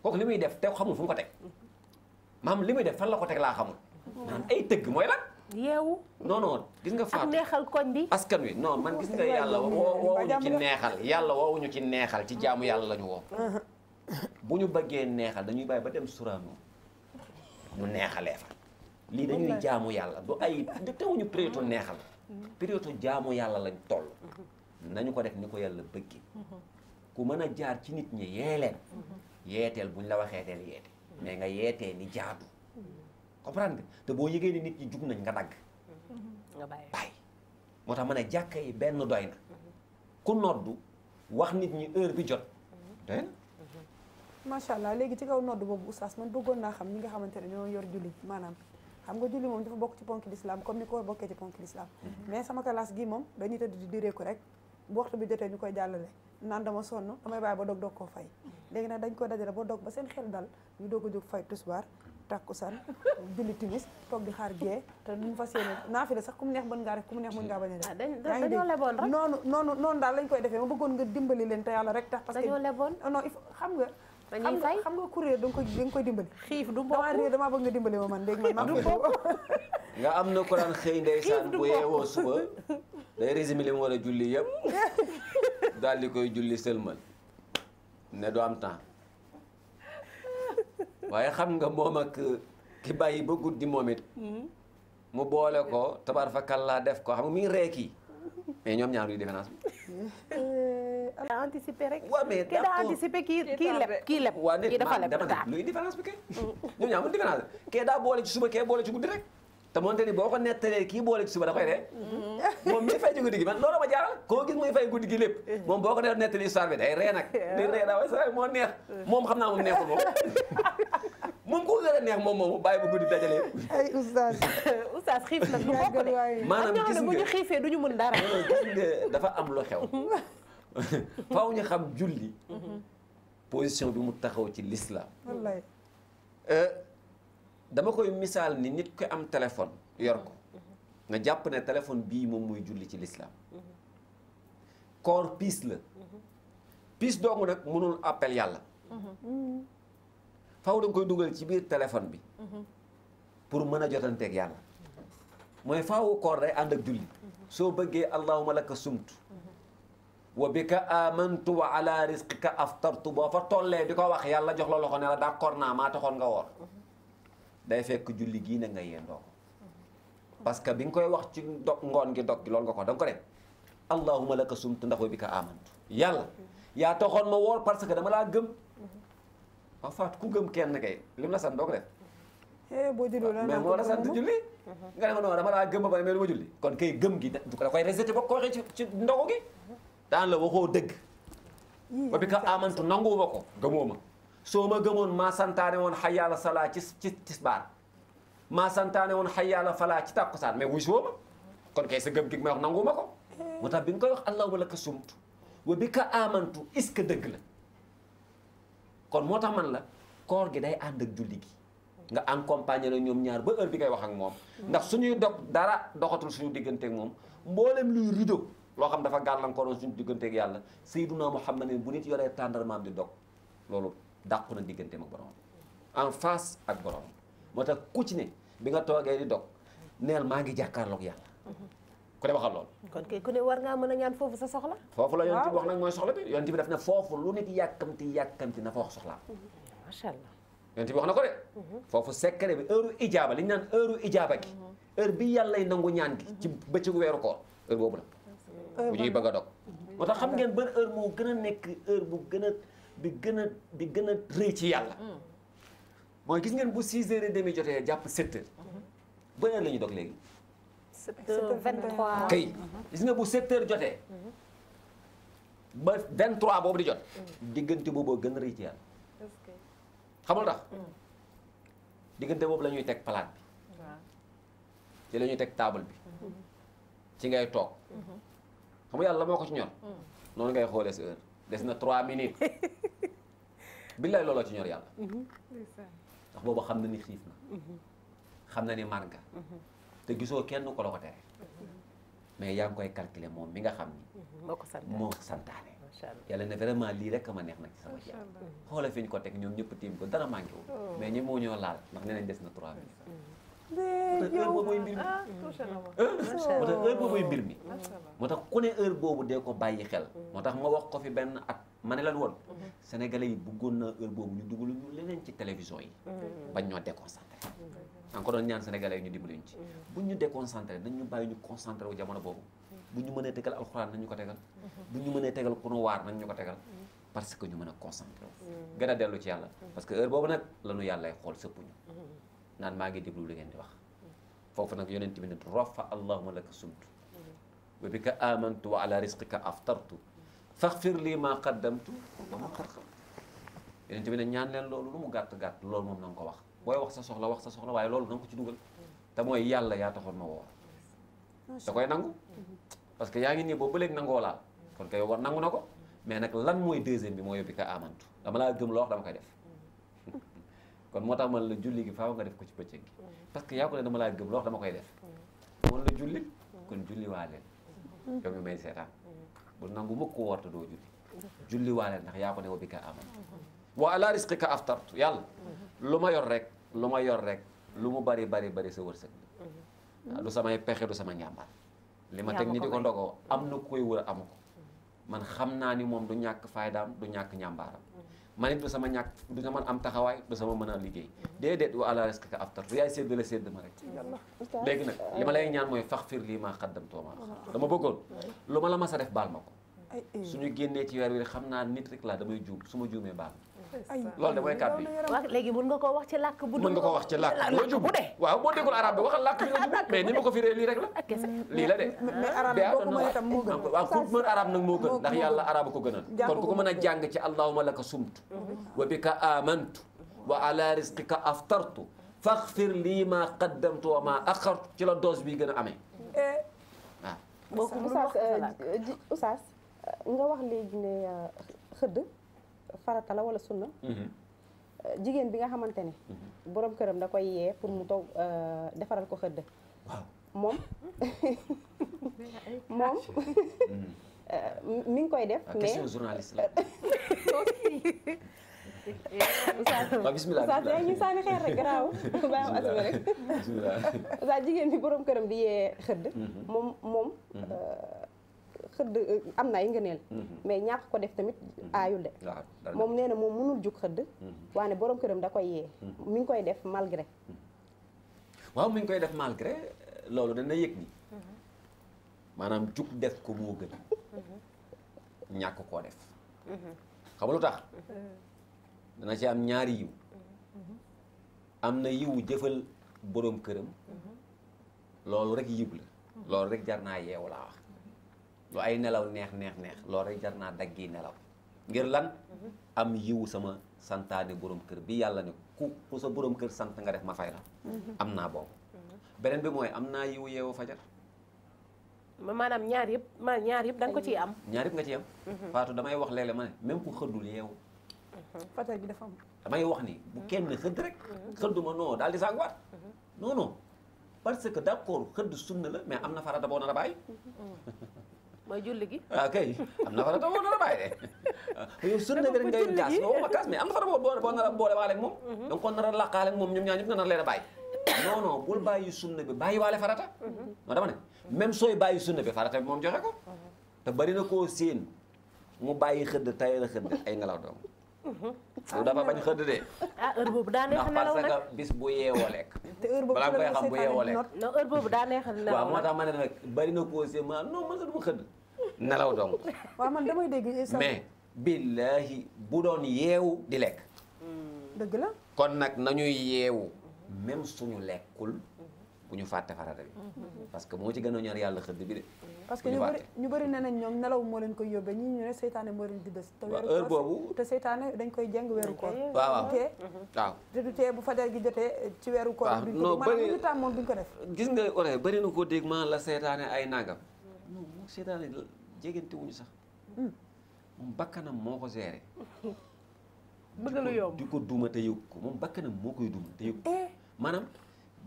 S5: kooku li muy def te xamul fu mu ko teg maanaam li muy def fan la ko teg laa xamul naan ay tëgg mooy lan
S2: yeewu
S5: non gis nga faatu
S2: ak neexal koñ bi
S5: askan wi non man gis nga yàlla woowuñu ci neexal yàlla woowuñu ci neexal ci jaamu yàlla la ñu woo bu ñu bëggee neexal dañuy bàyyi ba dem suraano ñu neexalee fa lii dañuy jaamu yàlla du ay tewuñu période neexal période jaamu yàlla lañ toll nañu ko def ni ko yàlla bëggi ku mën a jaar ci nit ñi yee leen yeeteel buñ la waxee teel yeete mais nga yeetee ni jaadu comprendre nga te boo yëgee ni nit ñi jug nañ nga dagg
S2: nga bàyyi
S5: moo tax ma ne jàkka yi benn doy na ku noddu wax nit ñi heure bi jot doy na
S4: macha allah léegi ci kaw nodd boobu oustaz man bëggoon naa xam ñi nga xamante ne ñoo yor julli maanaam xam nga julli moom dafa bokk ci ponk l'islam comme ni ko bokkee ci ponk l'islam mais sama classe gi moom dañuy tëdd di diree ko rek bu waxtu bi jotee ñu koy jàllale naan dama sonn damay bàyyi ba dog koo fay léegi nag dañ koy dajale ba dog ba seen xel dal ñu doog a jóg fay tisbaar takkusaan julli timis toog di xaar gee te duñ fas yéene naafila sax ku mu neex mën ngaa def ku mu neex mën ngaa bañ a def
S2: dañoo leboon rek
S4: noonu daal lañ koy defee ma bëggoon nga dimbali leen te yàlla rek tax parce que
S2: dañoo leboon
S4: non il faut xam nga
S2: dañuy fay
S4: xam nga kuréel da nga koy dimbali
S2: xiif du bokk
S4: damaa bëgg nga dimbali ma man léegi man maa
S5: nga am na ko daan xëy ndeysaan bu yeewoo suba day résumé li mu war a julli yëpp daal di koy julli sëlmal ne du am temps waaye xam nga moom ak ki bàyyi ba guddi moom it mu boole ko tabaar fa kàllaa def ko xam nga mi ngi ree kii mais ñoom ñaar luy différence bi
S2: daa anticipé rek
S5: waaw mais
S2: kii daa anticipé kii leb
S5: waa nit
S2: dafa leb
S5: dama ne luy différence bi kay ñoom ñaar amul différence kee daa boole ci suba kee boole ci guddi rek te moonte ni boo ko nettalee kii boole ci suba da koy ree moom mi fay ci guddi gi man loolu ma jaaral koo gis muy fay guddi gi lépp moom boo ko dee nettali histoire bi day ree nag day ree daa way sa moo neex moom xam naa moom neexul moom ko gën a neex moom bàyyi ba guddi dajale
S4: ay oustaz
S2: xiif nag du bokk de
S5: maanaam gis nga
S2: bu ñu xiifee du ñu mën dara
S5: gis nga dafa am lu xew faaw ñu xam julli position bi mu taxaw ci l'islam
S4: wallaay
S5: dama koy misaal ni nit ko am téléphone yor ko nga jàpp ne téléphone bii moom muy julli ci l'islam koor piis la piis doomu nag mënul appel yàlla faaw da nga koy dugal ci biir téléphone bi pour mën a jotanteeg yàlla mooy faaw koor day ànd ak julli soo bëggee allahumma laka sumtu wa bika amantu wa ala rizqika aftartu boo fa tollee di ko wax yàlla jox la loxo ne la d'accord naa maa taxoon nga woor day fekk julli gii na nga yendoo ko parce que bi nga koy wax ci ngoon gi dog gi loolu nga ko da nga ko def allahumma laka sumtu ndax wa bika amantu yàlla yaa taxoon ma woor parce que dama laa gëm en fait ku gëm kenn kay lim la sant doo ko def
S4: boo julli la
S5: mais moo la sant julli nga ne ma non dama laa gëm ba pare mais du ma julli kon kay gëm gi da koy rejeté ba ko waxee ci ndogu gi daan la waxoo dëgg ba bi ka amantu nanguwuma ko gëmoo ma soo ma gëmoon maa santaane woon hayya ala salaa ci tisbaar maa santaane woon hayya ala falaa ci tàkkusaan mais wuy soo ma kon kay sa gëm gi may wax nanguwuma ko moo tax bi nga koy wax allahumma laka sumtu wa bi ka amantu est-ce que dëgg la kon moo tax man la koor gi day ànd ak julli gi nga accompagner la ñoom ñaar ba heure bi ngay wax ak moom ndax suñuy dog dara doxatul suñu digganteeg moom mboolem luy rideau loo xam dafa gàllankooroon suñu digganteeg yàlla Sayyiduna Muhammad ne bu nit yoree tàndarmaam di dog loolu dàqu na digganteem ak borom en face ak borom moo tax ku ci ne bi nga toogee di dog neel maa ngi jàkkaarloog yàlla ku ne waxal loolu
S2: kon kay ku ne war ngaa mën a ñaan foofu sa soxla
S5: foofu la yonent bi wax nag mooy soxla bi yonent bi def ne foofu lu nit yàkkamti na fa wax soxlaam
S2: macha allah
S5: yonent bi wax na ko de foofu secret bi heure ijaaba li ñu naan heure ijaaba gi heure bi yàllay nangu ñaan gi ci bëccëgu weeru koor heure boobu la bu ñuy bëgg a dog moo tax xam ngeen ban heure moo gën a nekk heure bu gën a bi gën a rëy ci yàlla mooy gis ngeen bu 6h30 jotee jàpp 7h ban heure la ñuy dog léegi
S2: 7h23
S5: kay gis nga bu 7h jotee ba 23 boobu di jot diggante boobu gën a rëy ci yàlla xamul tax diggante boobu la ñuy teg palaat bi ci la ñuy teg table bi ci ngay toog xam nga yàlla la moo ko ci ñor noonu ngay xoolee sa heure des na 3 minutes billaay looloo ci ñor yàlla ndax boobu xam na ni xiif na xam na ni mar nga te gisoo kenn ko la ko tere mais yaa ngi koy calculer moom mi nga xam ni moo santaane yàlla ne vraiment lii rek a ma neex nag ci sama jàmm xoola fi ñu ko teg ñoom ñëpp tiim ko dara manqué wul mais ñi moo ñoo laal ndax nee nañ des na 3 minutes heure boobu mbir mi moo tax heure boobu mbir mi moo tax ku ne heure boobu dee ko bàyyi xel moo tax ma wax ko fi benn at ma ne lan woon sénégalais yi bëggoon na heure boobu ñu dugalu ñu leneen ci télévision yi bañ ñoo déconcentré encore doon ñaan sénégalais yi ñu dimbali ñu ci buñ ñu déconcentré dañ ñu bàyyi ñu concentré wu jamono boobu bu ñu mënee tegal alxuraan nañ ñu ko tegal bu ñu mënee tegal ku nu waar nañ ñu ko tegal parce que ñu mën a concentré wu gën a dellu ci yàlla parce que heure boobu nag la ñu yàllay xool sëppuñu naan maa ngi déglu li ngeen di wax foofu nag yonent bi ne rafa allahuma laka sumtu wa bika amantu wa ala risqika aftartu faghfir lii ma qaddamtu wa ma qarqartu yonent bi ne ñaan leen loolu lu mu gàtt-gàtt loolu moom na nga ko wax booy wax sa soxla waaye loolu na nga ko ci dugal te mooy yàlla yaa taxoon ma woor da koy nangu parce que yaa ngi nii boobu ba léegi nangoo laal kon kay war nangu na ko mais nag lan mooy deuxième bi mooy wa bika amantu dama laa gëm loo wax dama koy def kon moo tax man la julli gi faaw nga def ko ci bëccëg gi parce que yaa ko ne dama laa gëm loo wax dama koy def moom la julli kon julli waa leen yow mi may seetaan bu nangu mukk woor te doo julli waa leen ndax yaa ko ne wa bika amantu wa ala risqika aftartu yàlla lu ma yor rek lu mu bari sa wërsëg la du samay pexe du sama njàmbaar li ma teg ni di ko ndogoo am na koy wër a amu ko man xam naa ni moom du ñàkk faydaam du ñàkk njàmbaaram man it du sama ñàkk du sama am taxawaay du sama mën a liggéey déedéet wa ala risqika aftartu yaay sédd la sédd ma rek léegi nag li ma lay ñaan mooy faghfir lii maa qaddamtu wa maa axxartu dama bëggoon lu ma la mas a def baal ma ko suñu génnee ci weer wi xam naa nit rek laa damay juum su ma juumee baal loolu da mooy kàddu yi
S2: waaw léegi mën nga koo wax ci làkk bu
S5: mën nga ko wax ci làkk loo jub waaw boo déggul arabe bi waxal làkk bi nga jub mais ni ma ko firee lii rek la lii la de
S4: mais arabe boo ko mën itam moo gën
S5: waaw ku mën arabe nag moo gën ndax yàlla arabe ko gënal kon ku ko mën a jàng ci allahumma laka sumtu wa bika amantu wa ala risqika aftartu faghfir lii ma qaddamtu wa ma axartu ci la dose bi gën a amee
S3: waaw Oustaz nga wax léegi ne xëdd farata la wala sunna jigéen bi nga xamante ne borom këram da koy yee pour mu toog defaral ko xëdd
S5: waaw
S3: moom mi ngi koy def mais
S5: question journaliste la waaw bismillah
S3: Oustaz yaa ñu sànni xeer rek garaaw bàyyi ma assumer rek Oustaz jigéen bi borom këram di yee xëdd moom xëdd am na ay ngëneel mais ñàkk ko def tamit aayul de moom nee na moom mënul jug xëdd waane borom këram da koy yee mi ngi koy def malgré
S5: waaw mi ngi koy def malgré loolu dana yëg ni maanaam jug def ko moo gën ñàkk koo def xam nga lu tax dana ci am ñaari yiw am na yiwu jëfal borom këram loolu rek yiw la loolu rek jar naa yeewu laa wax lu ay nelaw neex loolu rek jar naa daggi nelaw ngir lan am yiwu sama santaane borom kër bi yàlla ne ku sa borom kër sant nga def ma fay la am naa boobu beneen bi mooy am naa yiwu yeewu fajar
S2: maanaam ñaar yëpp da nga ko ciy am
S5: ñaar yëpp nga ci am Fatou damay wax léeg-léeg ma ne même ku xëddul yeewu
S4: fajar bi dafa am
S5: damay wax ni bu kenn xëdd rek xëdduma non daal di sanguwaat non parce que d'accord xëdd sunna la mais am na farata boo nar a bàyyi
S2: mooy julli gi.
S5: ah kay am na farata boo nar a bàyyi de yow sunna bi rek ngay gaas waxuma gaas mais am na farata boo nar a boole waale ak moom da nga ko nar a laqaale ak moom ñoom ñaar ñëpp nga nar leen a bàyyi non non bul bàyyi sunna bi bàyyi waale farata non dama ne même sooy bàyyi sunna bi farata bi moom joxe ko te bari na koo séen mu bàyyi xëdd tay la xëdd ay ngelaw doom yow dafa bañ xëdd de
S2: ah heure boobu daa neex a nelaw nag
S5: ndax parce que bis bu yeewoo lekk
S4: te heure boobu
S5: balaa nga koy xam bu yeewoo lekk
S2: non heure boobu daa neex a nelaw
S5: waaw moo tax ma ne nag bari na koo séen ma non man sa duma xëdd nelaw dong
S4: waaw man damay dégg
S5: mais billahi bu doon yeewu di lekk
S4: dëgg la
S5: kon nag nañuy yeewu même suñu lekkul bu ñu fàtte farata bi parce que moo ci gën a ñor yàlla xëdd bi de
S4: parce que ñu bëri nee nañ ñoom nelaw moo leen koy yóbbee ñii ñu ne seytaane moo leen di des te weeru
S5: heure boobu
S4: te seytaane dañ koy jeng weeru koor
S5: waaw waaw
S4: te du tee bu fajar gi jotee ci weeru koor duñ ko maanaam ñu tàmmoon duñ ko def
S5: gis nga ore bëri na ko dégg ma la seytaane ay nangam non moom seytaane jegante wuñu sax moom bakkanam moo ko géré
S2: bëgg lu yomb
S5: di ko duma te yëg ko moom bakkanam moo koy duma te yëg ko maanaam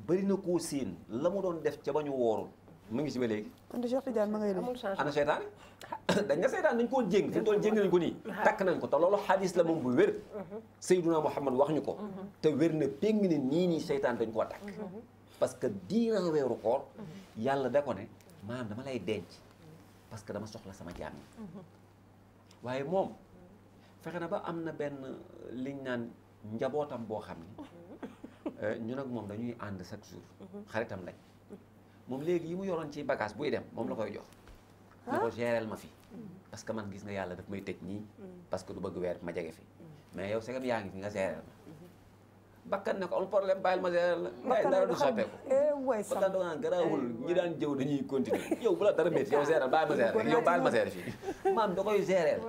S5: bëri na koo séen la mu doon def ca ba ñu woorul mu ngi ci ba léegi
S4: ante Cheikh Tidiane ma ngay
S2: amul changement
S5: ana seytaane dañ nga seytaane dañ koo jéng fi mu toll jéng nañ ko nii takk nañ ko te loolu xadis la moom bu wér Seyduna Muhammad wax ñu ko te wér na péng ne nii seytaane dañ koo takk parce que diiran weeru koor yàlla da ko ne maanaam dama lay denc parce que dama soxla sama jaam yi waaye moom fexe na ba am na benn liñ naan njabootam boo xam ni ñun ak moom dañuy ànd chaque jour xaritam lañ moom léegi yi mu yoroon ci bagage buy dem moom la koy jox na ko géreel ma fi parce que man gis nga yàlla daf may tëj nii parce que du bëgg weer ma jege fi mais yow segam yaa ngi fi nga géreel ma bakkan ne ko amul problème bàyyil ma géreel la ngay dara du soppeeku bakkan da naan garaawul ñi daan jëw dañuy continuer yow bu la dara métti yow géreel bàyyil ma géreel yow bàyyil ma géreel fii maam da koy géreel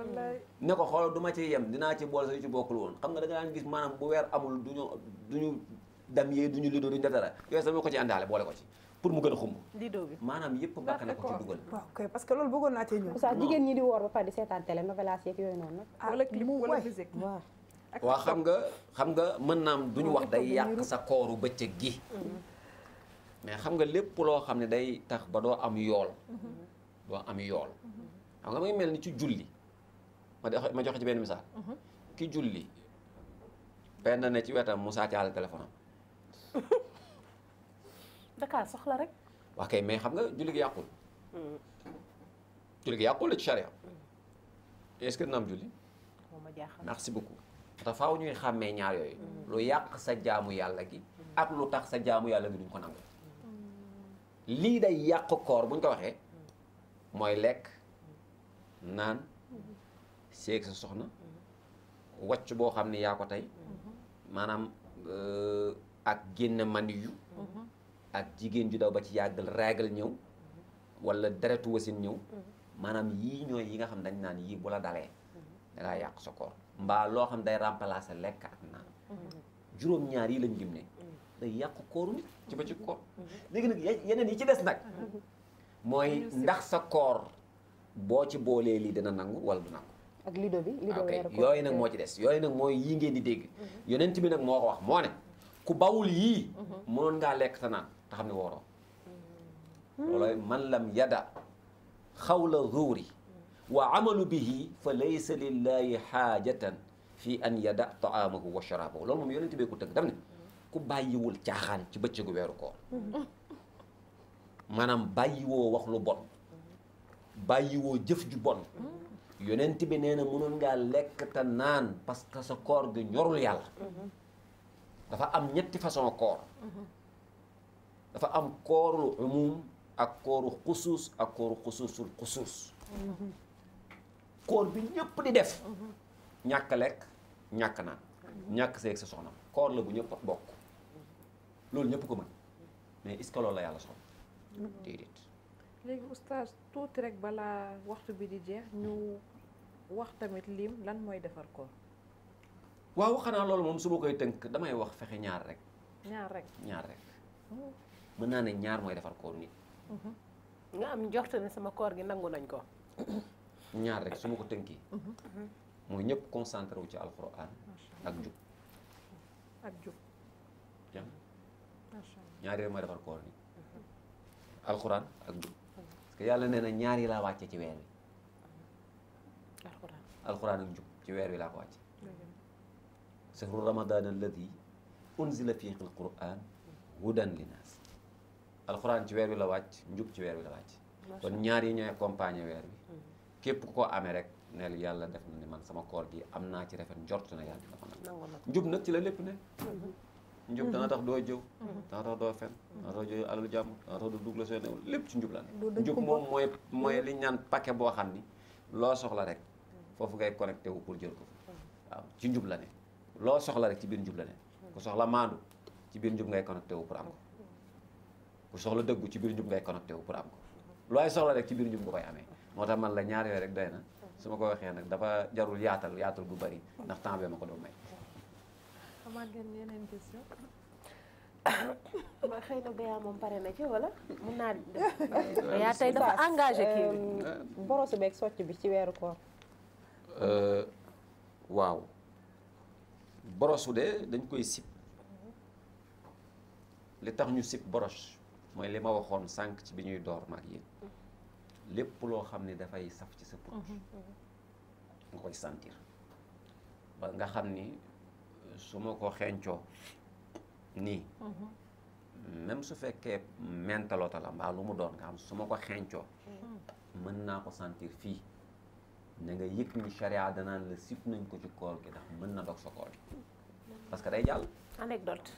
S5: ne ko xool du ma ci yem dinaa ci boole sa yu ci bokkul woon xam nga da nga daan gis maanaam bu weer amul duñu dam yee duñu lido duñu def dara yooyu sama ko ci àndaale boole ko ci pour mu gën a xumb
S2: lido bi
S5: maanaam yëpp bakk na ko ci dugal
S4: waaw kay parce que loolu bëggoon naa cee ñëw
S3: Oustaz jigéen ñi di woor ba pare di seetaan télé novelas yeeg yooyu noonu nag
S1: wala clip wala musique
S3: waaw
S5: waaw xam nga mën naam duñu wax day yàq sa kooru bëccëg gi mais xam nga lépp loo xam ne day tax ba doo am yool xam nga ma ngi mel ni ci julli ma joxe ci benn misaal ki julli benn ne ci wetam mu sàccaale téléphone am
S2: Dakar soxla rek
S5: waa kay mais xam nga julli gi yàqul la ci charia est-ce que dina am julli
S2: moo ma jaaxal
S5: merci beaucoup te faaw ñuy xàmmee ñaar yooyu lu yàq sa jaamu yàlla gi ak lu tax sa jaamu yàlla gi duñ ko nangu lii day yàq koor buñ ko waxee mooy lekk naan seeg sa soxna wàcc boo xam ne yaa ko tey maanaam ak génn maniyu ak jigéen ju daw ba ci yàggal règle ñëw wala deretu wasin ñëw maanaam yii ñooy yi nga xam dañ naan yii bu la dalee dangaa yàq sa koor mbaa loo xam day remplacer lekk ak naan juróom-ñaar yi lañ gim ne day yàq kooru nit ci ba ci koor léegi nag yeneen yi ci des nag mooy ndax sa koor boo ci boolee lii dina nangu wala du nangu
S3: ak lido bi lido weeru koor
S5: yooyu nag moo ci des yooyu nag mooy yii ngeen di dégg yonent bi nag moo ko wax moo ne ku bawul yii mënoon ngaa lekk sa naan te xam ne wooroo loolooy man lam yada xawla zuuri wa amalu bihi fa laysa lillahi xaajatan fi an yada taamahu wa sharabahu loolu moom yonent bee ko tëgg daf ne ku bàyyiwul caaxaan ci bëccëgu weeru koor maanaam bàyyiwoo wax lu bon bàyyiwoo jëf ju bon yonent bi nee na mënoon ngaa lekk te naan parce que sa koor gi ñorul yàlla dafa am ñetti façon koor dafa am koorul umum ak kooru xusuus ak kooru xusuusul xusuus koor bi ñëpp di def ñàkk lekk ñàkk naan ñàkk seeg sa soxna koor la bu ñëpp bokk loolu ñëpp ko mën mais est-ce que loolu la yàlla soxla déedéet
S1: léegi oustaz tuuti rek balaa waxtu bi di jeex ñu wax tamit lim lan mooy defar koor
S5: waaw xanaa loolu moom su ma koy tënk damay wax fexe ñaar rek mën naa ne ñaar mooy defar koor nit
S2: nga am njort ne sama koor gi nangu nañ ko
S5: ñaar rek su ma ko tënkee mooy ñëpp concentré wu ci alxuraan ak jub ñaari rek mooy defar koor nit alxuraan ak jub parce que yàlla nee na ñaar yi laa wàcce ci weer wi alxuraan ak njub ci weer wi laa ko wàcce shahru ramadan alladi unzila fiihi alquran hudan linnaas alxuraan ci weer wi la wàcc njub ci weer wi la wàcc kon ñaar yi ñooy accompagner weer wi képp ku ko amee rek neel yàlla def na ni man sama koor gi am naa ci rafet njort na yàlla dina ko nag njub nag ci la lépp ne njub dana tax doo jëw dana tax doo fen dana tax doo alalu jàmm dana tax doo dugg la soo newul lépp ci njub la ne njub moom mooy li ñu naan paquet boo xam ni loo soxla rek foofu ngay connecté wu pour jël ko waaw ci njub la ne loo soxla rek ci biir njub la ne ku soxla maandu ci biir njub ngay connecté wu pour am ko ku soxla dëggu ci biir njub ngay connecté wu pour am ko looy soxla rek ci biir njub nga koy amee moo tax man la ñaar yooyu rek doy na su ma ko waxee nag dafa jarul yaatal bu bari ndax temps bi ma ko doon may.
S1: xamaat ngeen yeneen question.
S2: ba xëy na Béya moom pare na ci wala mun naa def. Béya tey dafa engagé kii bi.
S3: borosu beeg socc bi ci weeru koor.
S5: waaw borosu de dañ koy sip li tax ñu sip boros mooy li ma waxoon sànq ci bi ñuy door ma ak yéen lépp loo xam ne dafay saf ci sa put nga koy sentir ba nga xam ni su ma ko xeeñcoo nii même su fekkee mentaloota la mbaa lu mu doon nga xam su ma ko xeeñcoo mën naa ko sentir fii na nga yëg ni charia danaan la sip nañ ko ci koor gi ndax mën na dog sa koor gi parce que day jàll.
S2: anecdote.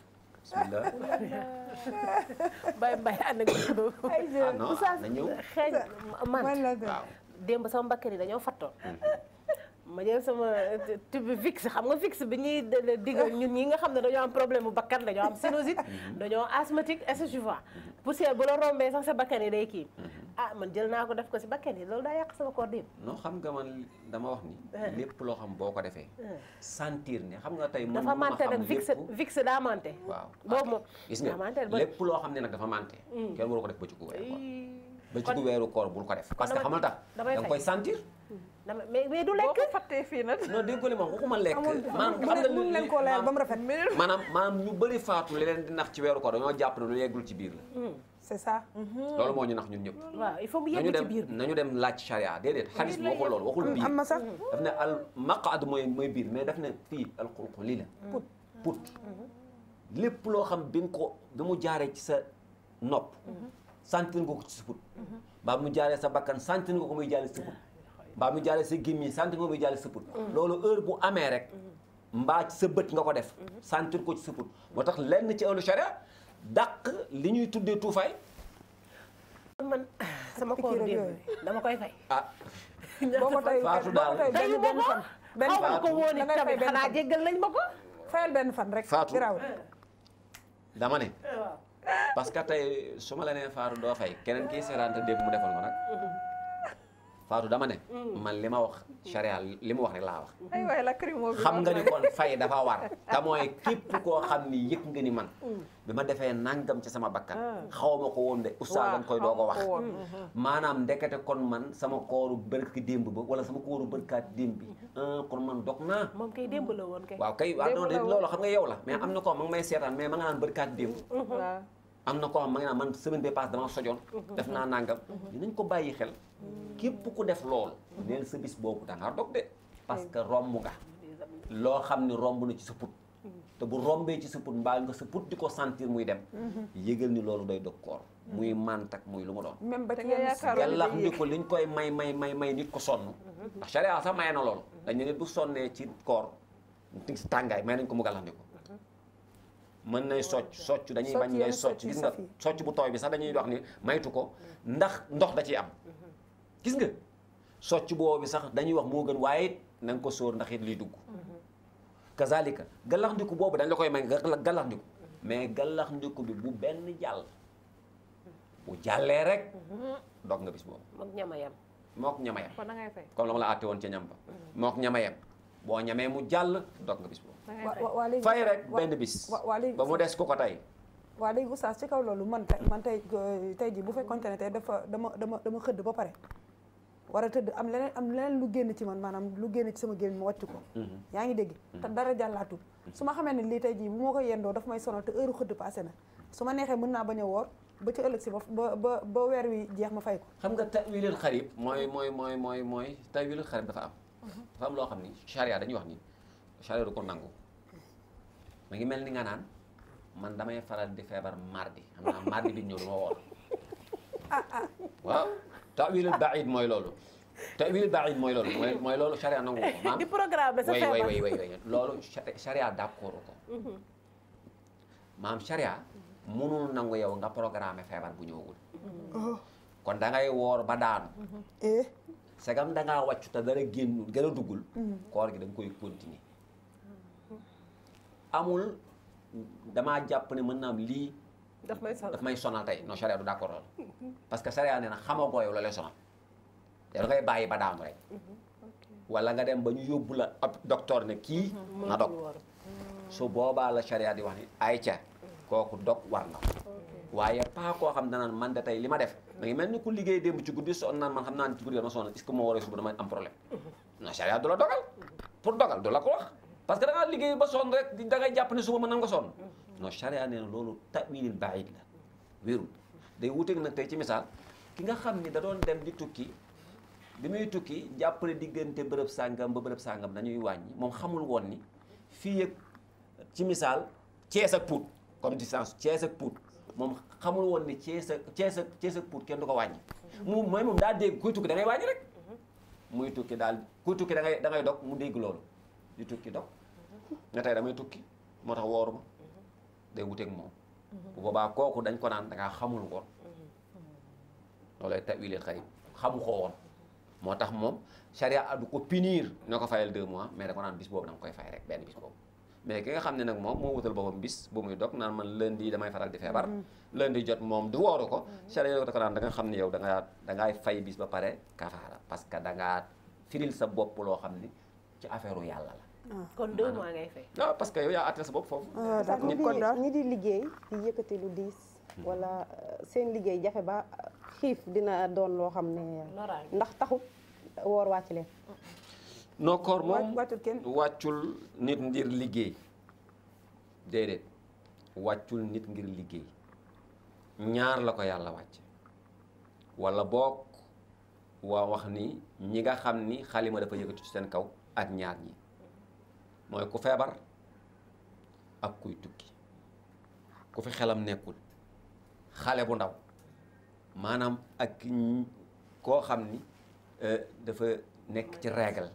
S5: bismillah.
S2: Mbaye anecdote boobu.
S5: na ñëw
S2: xeeñ man
S5: waaw
S2: démb sama mbakkan yi dañoo fattoon. ma jël sama tube fixe xam nga fixe bi ñuy digal ñun ñi nga xam ne dañoo am problème bu bakkan dañoo am sinusite dañoo asthmatique et cetera poussière bu la rombee sax sa bakkan yi day kii ah man jël naa ko def ko si bakkan yi loolu daa yàq sama koor démb.
S5: non xam nga man dama wax ni. lépp loo xam boo ko defee. sentir ne xam nga tey. man
S2: dafa mante nag fixe daa mante.
S5: waaw
S2: boobu moom
S5: gis nga lépp loo xam ne nag dafa mante. kenn waru ko def bëccëgu weeru koor. bëccëgu weeru koor bul ko def. parce que xamal tax da nga koy sentir.
S2: mais du lekk
S1: boo ko fàttee fii nag.
S5: non dégg nga li ma waxuma lekk. maanaam xam nga
S4: mun leen koo leer ba mu rafet.
S5: maanaam ñu bëri faatu li leen di nax ci weeru koor dañoo jàpp ne lu yeggul ci biir la.
S4: c'est ça.
S5: loolu moo ñu nax ñun ñëpp.
S2: waaw il faut mu yegg ci biir
S5: nañu dem laaj charia déedéet xadis bi waxul loolu waxul biir.
S4: am na sax
S5: daf ne al maqaad mooy biir mais daf ne fii al xulqu lii la. put lépp loo xam bi mu jaaree ci sa nopp. sentir nga ko ci sa put. mbaa mu jaaree sa bakkan sentir nga ko muy jaaree sa put. mbaa mu jaaree sa gémmiñ sentir nga ko muy jaaree sa put. loolu heure bu amee rek. mbaa ci sa bët nga ko def. sentir ko ci sa put moo tax lenn ci ahlu charia dàq li ñuy tuddee tuufaay.
S2: man sama koor démb dama koy fay.
S5: ah.
S4: boo ko tey
S5: Faatu daal
S4: benn fan. benn
S2: xaw ma
S4: fan
S2: ko woon it tamit xanaa jéggal nañ ma ko.
S4: fayal benn fan rek.
S5: Faatu
S4: giraawul.
S5: dama ne. parce que tey su ma la nee Faatu doo fay keneen kii seeraan te dégg mu defal ko nag. Faatu dama ne. man li ma wax charia li mu wax rek laa wax.
S1: ay waay lacrymo bi
S5: xam nga ni kon fay dafa war. te mooy képp koo xam ni yëg nga ni man. bi ma defee nangam ci sama bakkan. xaw ma ko woon de oustaz dañ koy doo ko wax. maanaam ndekete kon man sama kooru bërki démb ba wala sama kooru bërkaat démb bi. kon man dog naa.
S2: moom kay démb la woon kay.
S5: waaw kay waaw non loolu xam nga yow la mais am na koo ma ngi may seetaan mais ma nga naan bërkaat démb.
S1: waaw
S5: am na koo xam ma ngi naan man semaine bi passe dama sojoon. def naa nangam. dinañ ko bàyyi xel. képp ku def lool. neel sa bis boobu da ngaa dog de. parce que romb nga. loo xam ni romb na ci sa put. te bu rombee ci sa put mbaa nga sa put di ko sentir muy dem. yëgal ni loolu day dog koor. muy mantak muy lu mu doon.
S4: même ba ci
S5: gàllax ndi ko liñ koy may nit ko sonn. ndax charia sax maye na loolu. dañ ne nit bu sonnee ci koor. si tàngaay may nañ ko mu gàllax ndi ko. mën nay socc dañuy bañ ngay socc gis nga socc bu tooy bi sax dañuy wax ni maytu ko ndax ndox da ciy am. gis nga socc boobu bi sax dañuy wax moo gën waaye it na nga ko sóor ndax it liy dugg. kazalika gallaxndiku boobu dañ la koy may gallaxndiku mais gallaxndiku bi bu benn jàll. bu jàllee rek. dog nga bis boobu.
S2: mook ñamayam.
S5: mook ñamayam.
S1: kon da ngay fay.
S5: comme la ma la àtte woon ca ñam ba. mook ñamayam boo ñamee mu jàll dog nga bis boobu. fay rek benn bis. ba mu des ko ko tey.
S4: waa léegi oustaz ci kaw loolu man tey jii bu fekkoon ne tey dama xëdd ba pare war a tëdd am leneen lu génn ci man maanaam lu génn ci sama génn ma wàcc ko yaa ngi dégg te dara jàllaatu su ma xamee ne lii tey jii bu ma ko yendoo daf may sonal te heure xëdd passé na su ma neexee mën naa bañ a woor ba ci ëllëg si ba weer wi jeex ma fay ko.
S5: xam nga ta'wilul xarib mooy ta'wilul xarib dafa am loo xam ni charia dañuy wax ni charia du ko nangu ma ngi mel ni nga naan man damay faral di feebar mardi xam naa mardi bi ñëw du ma woor waaw ta'wilul ba'id mooy loolu mooy loolu charia nangu ko maam
S2: di programme sa feebar
S5: way loolu charia d'accord ko maam charia mënul nangu yow nga programme feebar bu ñëwagul kon da ngay woor ba daanu segam da ngaa wàccu te dara gën a duggul koor gi da nga koy continuer amul damaa jàpp ne mën naa am lii daf may sonal tey non charia du d'accord loolu parce que charia nee na xamagoo yow la lay sonal yow da ngay bàyyi ba daanu rek wala nga dem ba ñu yóbbu la ab docteur ne kii na dog su boobaa la charia di wax ni ay ca kooku dog war na waaye pas koo xam danaan man de tey li ma def da ngi mel ni ku liggéey démb ci guddi sonn naan man xam naa ne ci guddi dama sonn est-ce que moo waree suba dama am problème non charia du la dogal pour dogal du la ko wax parce que da ngaa liggéey ba sonn rek da ngay jàpp ne suba mën na nga sonn non charia nee na loolu ta'wilul ba'id la wérul day wuteeg nag tey ci misaal ki nga xam ni da doon dem di tukki bi muy tukki jàppale diggante bërëb sàngam ba bërëb sàngam dañuy wàññi moom xamul woon ni fii ak ci misaal Thiès ak Pout comme distance Thiès ak Pout moom xamul woon ni Thiès ak Pout kenn du ko wàññi moom daa dégg kuy tukki da ngay wàññi rek muy tukki daal kuy tukki da ngay dog mu dégg loolu di tukki dog nga tey damay tukki moo tax wooruma day wuteeg moom bu boobaa kooku dañ ko naan dangaa xamul woon loolay ta'wilul xarib xamu ko woon moo tax moom charia du ko punir ne ko fayal 2 mois mais da ko naan bis boobu da nga koy fay rek benn bis boobu mais ki nga xam ne nag moom moo wutal boppam bis bu muy dog naan man lundi damay faral di feebar lundi jot moom du wooru ko charia da ko naan da nga xam ne yow dangay fay bis ba pare kafaara parce que dangaa firil sa bopp loo xam ni ci affaire yàlla la
S2: kon 2 mois ngay fay
S5: waaw parce que yow yaa àtte sa bopp foofu
S3: ñi di liggéey di yëkkati lu diis wala seen liggéey jafe ba xiif dina doon loo xam ne ndax taxut woor wàcc leen
S5: non koor moom wàccul nit ngir liggéey déedéet wàccul nit ngir liggéey ñaar la ko yàlla wàcce wala boog waa wax ni ñi nga xam ni xalima dafa yëkkatu ci seen kaw ak ñaar ñi mooy ku feebar ak kuy tukki ku fi xelam nekkul xale bu ndaw maanaam ak koo xam ni dafa nekk ci règle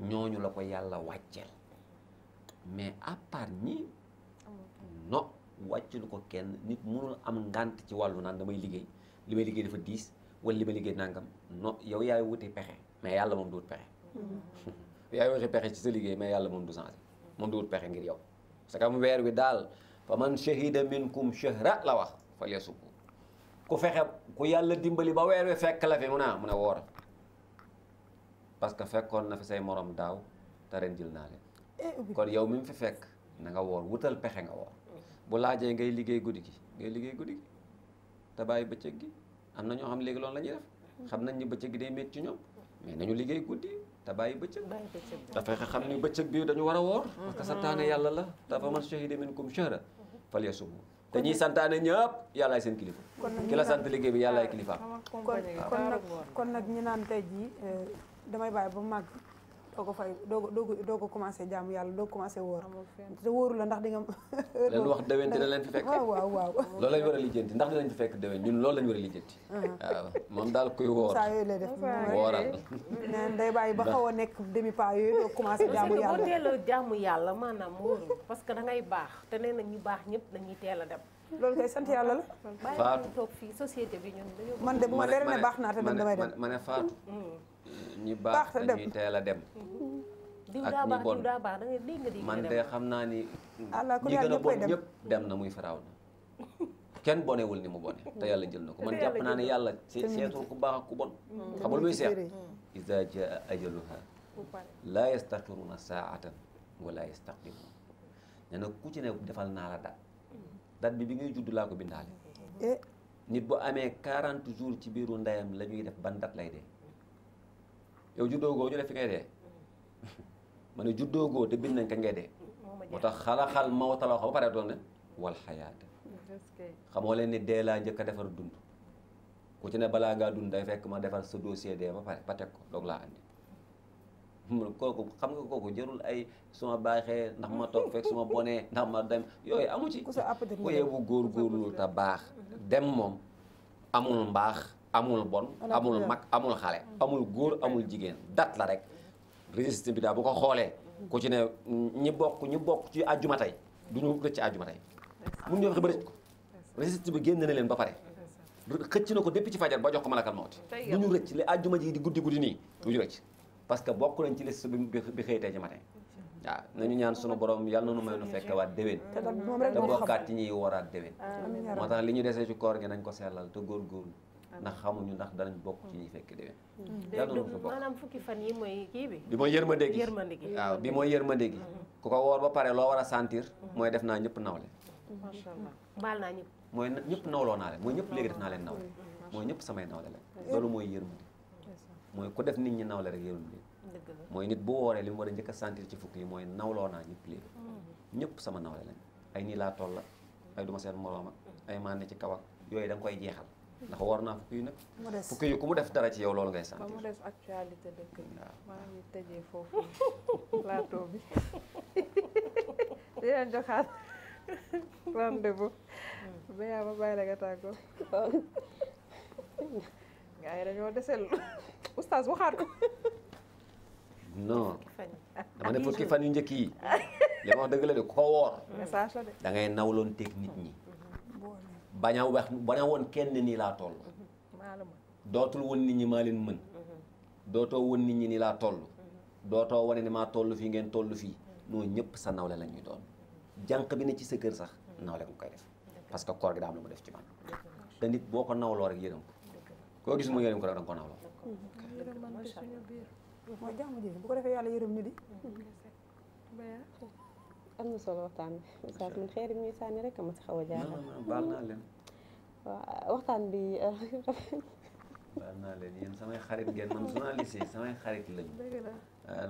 S5: ñooñu la ko yàlla wàcceel mais à part ñi non wàccul ko kenn nit mënul am ngànt ci wàllu naan damay liggéey li may liggéey dafa diis wala li may liggéey nangam non yow yaay wuti pexe mais yàlla moom du wut pexe yaay wuti pexe ci sa liggéey mais yàlla moom du changé moom du wut pexe ngir yow parce que am weer wi daal fa man shahida minkum shahra la wax fa yasumhu ku fexe ku yàlla dimbali ba weer wi fekk la fi mu ne wooral parce que fekkoon na fi say morom daaw te ren jël naa leen kon yow mi mu fi fekk na nga woor wutal pexe nga woor bu laajee ngay liggéey guddi gi te bàyyi bëccëg gi am na ñoo xam léegi loolu la ñuy def xam nañ ni bëccëg gi day métti ci ñoom mais nañu liggéey guddi te bàyyi bëccëg te fexe xam ni bëccëg bi dañu war a woor parce que santaane yàlla la te fa man shahida minkum shahra falyasumhu dañuy santaane ñëpp yàllaay seen kilifa ki la sant liggéey bi yàllaay kilifa
S4: kon nag ñu naan tey jii damay bàyyi ba màgg doo ko fay doo ko commencé jaamu yàlla doo ko commencé wóor te wóoru la ndax di nga
S5: leen wax déwén dina leen fi fekk
S4: waaw
S5: loolu lañ war a lijjanti ndax dinañ fi fekk déwén ñun loolu lañ war a lijjanti waaw moom daal kuy woor
S4: saa yooyu lay def
S5: wooral
S4: neen day bàyyi ba xaw a nekk demi pas yooyu doo commencé jaamu yàlla
S2: boo teeloo jaamu yàlla maanaam wóorul parce que da ngay baax te nee na ñu baax ñëpp dañuy teel a dem
S4: loolu kay sant yàlla la
S2: bàyyi toog fii société bi ñun dañoo
S4: man de bu ma leer ne baax naa te damay dem
S5: ma ne Fatou ñi baax dañuy teel a dem
S2: diw daa baax diw daa baax da ngay dégg nga di
S5: man de xam naa ni
S4: ñi
S5: gën a bon ñëpp dem na muy faraaw na kenn bonewul ni mu bone te yàlla jël na ko man jàpp naa ne yàlla seetul ku baax ak ku bon xamul muy seet iza jaa ajaluha laa yastaxiruna saatan wala yastaqdimun nee na ku ci ne defal naa la dat bi ngay judd laa ko bindaale nit bu amee 40 jours ci biiru ndeyam la ñuy def ban dat lay dee yow juddoogoo ñu def fi ngay dee ma ne juddoogoo te bind nañ kañ ngay dee moo tax xalaxal mawta la wax ba pare doon ne wal xayaata xamoo leen ni dee laa njëkk a defar dund ku ci ne balaa ngaa dund day fekk ma defar sa dossier dee ba pare ba teg ko doog laa andi kooku xam nga kooku jërul ay suma baaxee ndax ma toog fekk suma bonee ndax ma dem yooyu amu ci ku yebu góorgóorlu te baax dem moom amul mbaax amul bon amul mag amul xale amul góor amul jigéen dat la rek registre bi daal bu ko xoolee ku ci ne ñi bokk ci àjjuma tey du ñu rëcc àjjuma tey mun ñoo fexe ba rëcc ko registre bi génn na leen ba pare xëcc na ko depuis ci fajar ba jox ko malakal mawti du ñu rëcc li àjjuma ji di guddi nii du ñu rëcc parce que bokk nañ ci liste bi xëy tey ci matin waaw nañu ñaan sunu borom yàlla na nu may nu fekk waat déwén te bokkaat ci ñuy waraat déwén moo tax li ñu desee ci koor gi nañ ko sellal te góorgóorlu ndax xamuñu ndax danañ bokk ci ñuy fekk déwén yàlla na nu bokk
S2: maanaam fukki fan yi mooy kii bi
S5: mooy yërmande gi waaw bi mooy yërmande gi ku ko woor ba pare loo war a sentir mooy def naa ñëpp nawle
S2: macha allah baal naa ñëpp
S5: mooy ñëpp nawloo naa leen mooy ñëpp léegi def naa leen nawle mooy ñëpp samay nawle leen loolu mooy yërmande mooy ku def nit ñi nawle rek yërëm leen mooy nit bu wooree li mu war a njëkk a sentir ci fukk yi mooy nawloo naa ñëpp léegi ñëpp sama nawle lañ ay nii laa toll ay duma seen moroom ak ay maan ne ci kaw ak yooyu da nga koy jeexal ndax war naa fukk yi nag fukk yi ku mu def dara ci yow loolu ngay sentir
S1: ba mu des actualité dëkk bi maa ngi tëjee foofu plateau bi di leen joxaat rendez-vous Béa ma bàyyi la nga tàggoo gars yi dañoo desel oustaz waxaat ko
S5: non dama ne fukki fan yu njëkk yi li ma wax dëgg la de ko woor
S1: message la de
S5: da ngay nawloon teg nit ñi bañ a woon kenn nii laa toll dootul woon nit ñi maa leen mën dootoo woon nit ñi nii laa toll dootoo wane ni maa toll fii ngeen toll fii noonu ñëpp sa nawle la ñuy doon jànq bi ne ci sa kër sax nawle nga koy def parce que koor gi daa am lu mu def ci man te nit boo ko nawloo rek yërëm ko koo gis mu yërëm ko rek da nga ko nawloo
S4: mooy jàmm ji bu ko defee yàlla yërëm ñu di
S3: am na solo waxtaan bi saa man xeer ñuy sànni rek ma si xaw a jaaxal
S5: baal naa leen
S3: waaw waxtaan bi
S5: baal naa leen yéen samay xarit ngeen man journaliste yi samay xarit lañu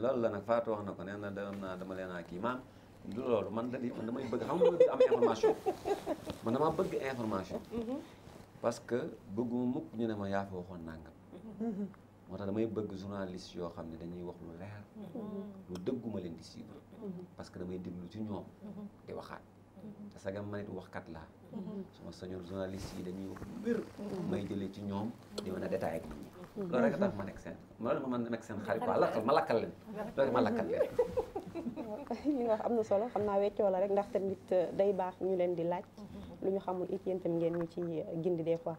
S5: loolu la nag Fatou wax na ko nee na dama leen a kii maam du loolu man damay bëgg xam nga bëgg am information man dama bëgg information parce que bëgguma mukk ñu ne ma yaa fi waxoon nangam moo tax damay bëgg journaliste yoo xam ne dañuy wax lu leer lu dëgguma leen di suivre parce que damay déglu ci ñoom di waxaat te sagam man it waxkat laa suma sañoon journaliste yi dañuy wax lu wér may jëlee ci ñoom di mën a détaillé ak nit ñi loolu rek a tax ma nekk seen loolu ma nekk seen xarit quoi ma lakkal leen loolu ma lakkal leen
S3: li nga wax am na solo xam naa weccoo la rek ndax tamit day baax ñu leen di laaj lu ñu xamul it yéen tam ngeen ñu ci gindi des fois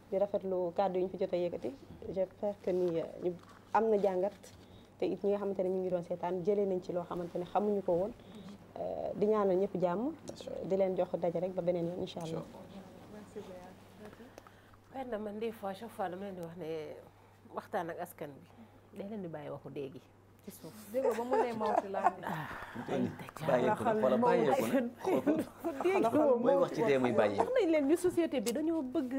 S3: di rafetlu kàddu yi ñu fi jot a yëkkati j'espère que ni ñu am na jàngat te it ñi nga xamante ne ñu ngi doon seetaan jëlee nañ ci loo xamante ne xamuñu ko woon di ñaanal ñëpp jàmm di leen jox daje rek ba beneen yoon incha allah.
S2: Penda man des fois chaque fois dama leen di wax ne waxtaan ak askan bi day leen di bàyyi waxu déegi ci suuf.
S1: dégg ba mu ne mawti laa
S5: bàyyeeku na wala bàyyeeku na mooy wax ci dee muy bàyyeeku.
S2: wax nañ leen ñu société bi dañoo bëgg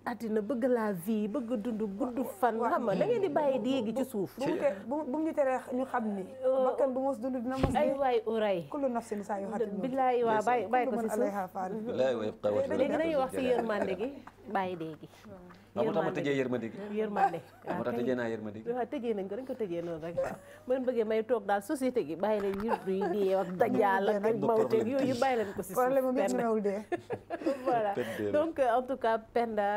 S2: àddina bëgg la vie bëgg dund gudd fan xam nga da ngeen di bàyyi déegi ci suuf.
S4: bu mu ñu teree ñu xam ni. bakkan bu mos dund dina mos.
S2: ay waay uray.
S4: kullu nafsin saa yu xatim.
S2: billaay waa bàyyi ko ci suuf. léegi dañuy wax ci yërmande gi bàyyi déegi.
S5: waaw moo tax ma tëjee yërmande gi.
S2: yërmande
S5: moo tax tëjee naa yërmande gi.
S2: waaw tëjee nañ ko dañ ko tëjee noonu rek waaw mën bëggee may toog daal société gi bàyyi leen yurdu yi dee ak dajaal ak mawteeg yooyu bàyyi leen ko si suuf.
S4: problème mu ngi ñëwul dee.
S2: voilà donc en tout cas Penda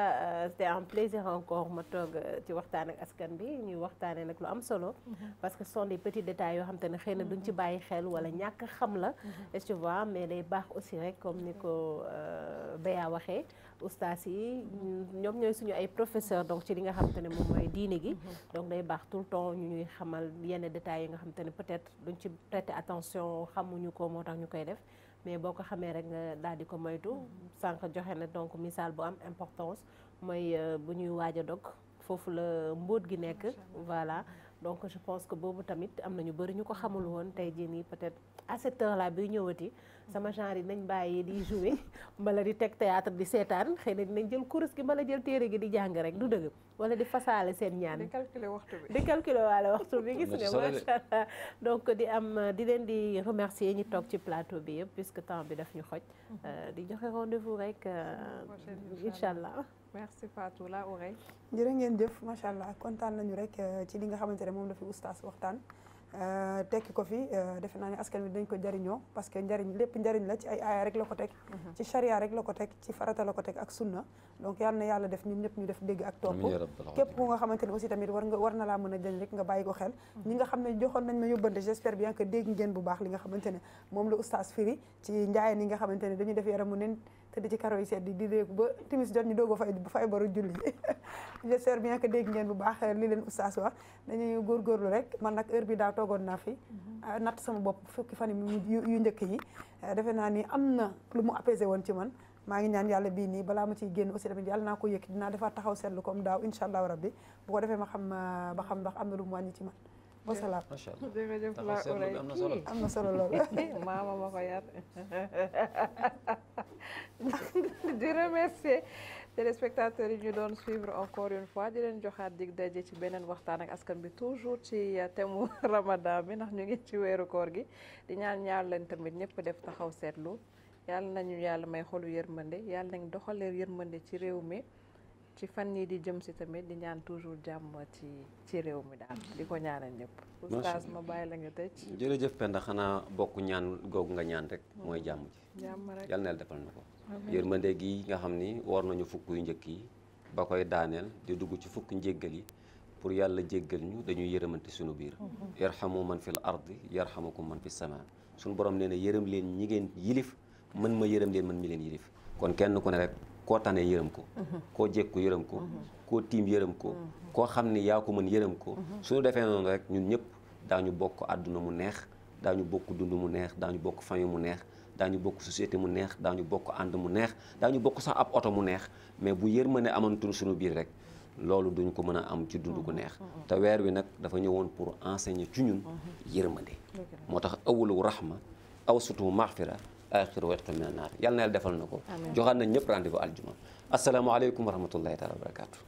S2: c'était un plaisir encore ma toog ci waxtaan ak askan bi ñuy waxtaanee nag lu am solo. parce que ce sont des petits détails yoo xam te ne xëy na duñ ci bàyyi xel wala ñàkk xam la. est-ce que tu vois mais day baax aussi rek comme ni ko Béa waxee ustaas yi ñoom ñooy suñu ay professeur donc ci li nga xamante ne moom mooy diine gi donc day baax tout le temps ñu ñuy xamal yenn détails yi nga xamante ne peut-être duñ ci prêter attention xamuñu ko moo tax ñu koy def mais boo ko xamee rek nga daal di ko moytu sànq joxe na donc misaal bu am importance mooy bu ñuy waaj a dog foofu la mbóot gi nekk voilà donc je pense que boobu tamit am na ñu bëri ñu ko xamul woon tey jii nii peut-être à cette heure là bi ñëwati sama genre yi nañ bàyyi di jouer mbala di teg théâtre di seetaan xëy na dinañ jël kurus gi mbala jël téere gi di jàng rek du dëgg wala di fasaale seen ñaan
S1: di calculer waxtu bi
S2: di calculer waale waxtu bi gis nga macha allah donc di leen di remercier ñi toog ci plateau bi yëpp puisque temps bi daf ñu xoj di joxe rendez-vous rek incha allah.
S1: merci Fatou la Ourey.
S4: jërë ngeen jëf macha allah kontaan nañu rek ci li nga xamante ne moom la fi oustaz waxtaan tekki ko fi defe naa ne askan wi dañ ko jariñoo parce que lépp njariñ la ci ay aaya rek la ko teg ci charia rek la ko teg ci farata la ko teg ak sunna donc yal na yàlla def ñun ñëpp ñu def dégg ak topp képp ku nga xamante ne aussi tamit war na laa mën a jëriñ rek nga bàyyi ko xel ñi nga xam ne joxoon nañ ma yóbbante j'espère bien que dégg ngeen bu baax li nga xamante ne moom la oustaz firi ci njaayeen yi nga xamante ne dañuy def yaramu nen te di ci karo yi seet di réeku ba timis jot ñu doog a fay baru julli j'espère bien que dégg ngeen bu baax li leen oustaz wax dañuy góorgóorlu rek man nag heure bi daaw toogoon naa fi natt sama bopp fukki fan yu njëkk yi defe naa ni am na lu mu apaisé woon ci man maa ngi ñaan yàlla bii nii balaa ma ciy génn aussi tamit yàlla naa ko yëkk dinaa defaat taxaw seetlu comme daaw incha allahu rabbi bu ko defee ma xam ndax am na lu mu wàññi ci man wasalaam.
S5: macha allah
S1: jërëjëf la Ourey
S4: am na solo lool.
S1: maama ma ko yar di remercier téléspectateurs yi ñu doon suivre encore une fois di leen joxaat dig daje ci beneen waxtaan ak askan bi toujours ci thème Ramadan bi ndax ñu ngi ci weeru koor gi di ñaan leen tamit ñëpp def taxaw seetlu yàlla nañu yàlla may xolu yërmande yàlla nañ doxalee yërmande ci réew mi ci fan yii di jëm si tamit di ñaan toujours jàmm ci réew mi daal di ko ñaanal ñëpp. oustaz ma bàyyi la nga tëj.
S5: jërëjëf Penda xanaa bokk ñaan googu nga ñaan rek mooy jàmm ji.
S1: jàmm rek
S5: yal na yàlla defal na ko. yërmande gi nga xam ni war nañu fukk yu njëkk yi ba koy daaneel di dugg ci fukk njéggal yi pour yàlla jéggal ñu dañuy yërëmante suñu biir. yarhamu man fil ardi yarhamukum man fis sama suñu borom nee na yërëm leen ñi ngeen yilif mën ma yërëm leen man mi leen yilif kon kenn ku ne rek. koo tane yërëm ko koo jekku yërëm ko koo tiim yërëm ko koo xam ni yaa ko mën yërëm ko suñu defee noonu rek ñun ñëpp daañu bokk àdduna mu neex daañu bokk dund mu neex daañu bokk famille mu neex daañu bokk société mu neex daañu bokk ànd mu neex daañu bokk sax ab oto mu neex mais bu yërmande amantul suñu biir rek loolu duñ ko mën a am ci dund gu neex te weer wi nag dafa ñëwoon pour enseigner ci ñun yërmande moo tax awalu rahma awsatu maghfira axiru wetqa mina naar yàlla na yàlla defal na ko joxaat nañ ñëpp rendez-vous aljuma asalaamaaleykum wa rahmatullahi taala wa barakatuh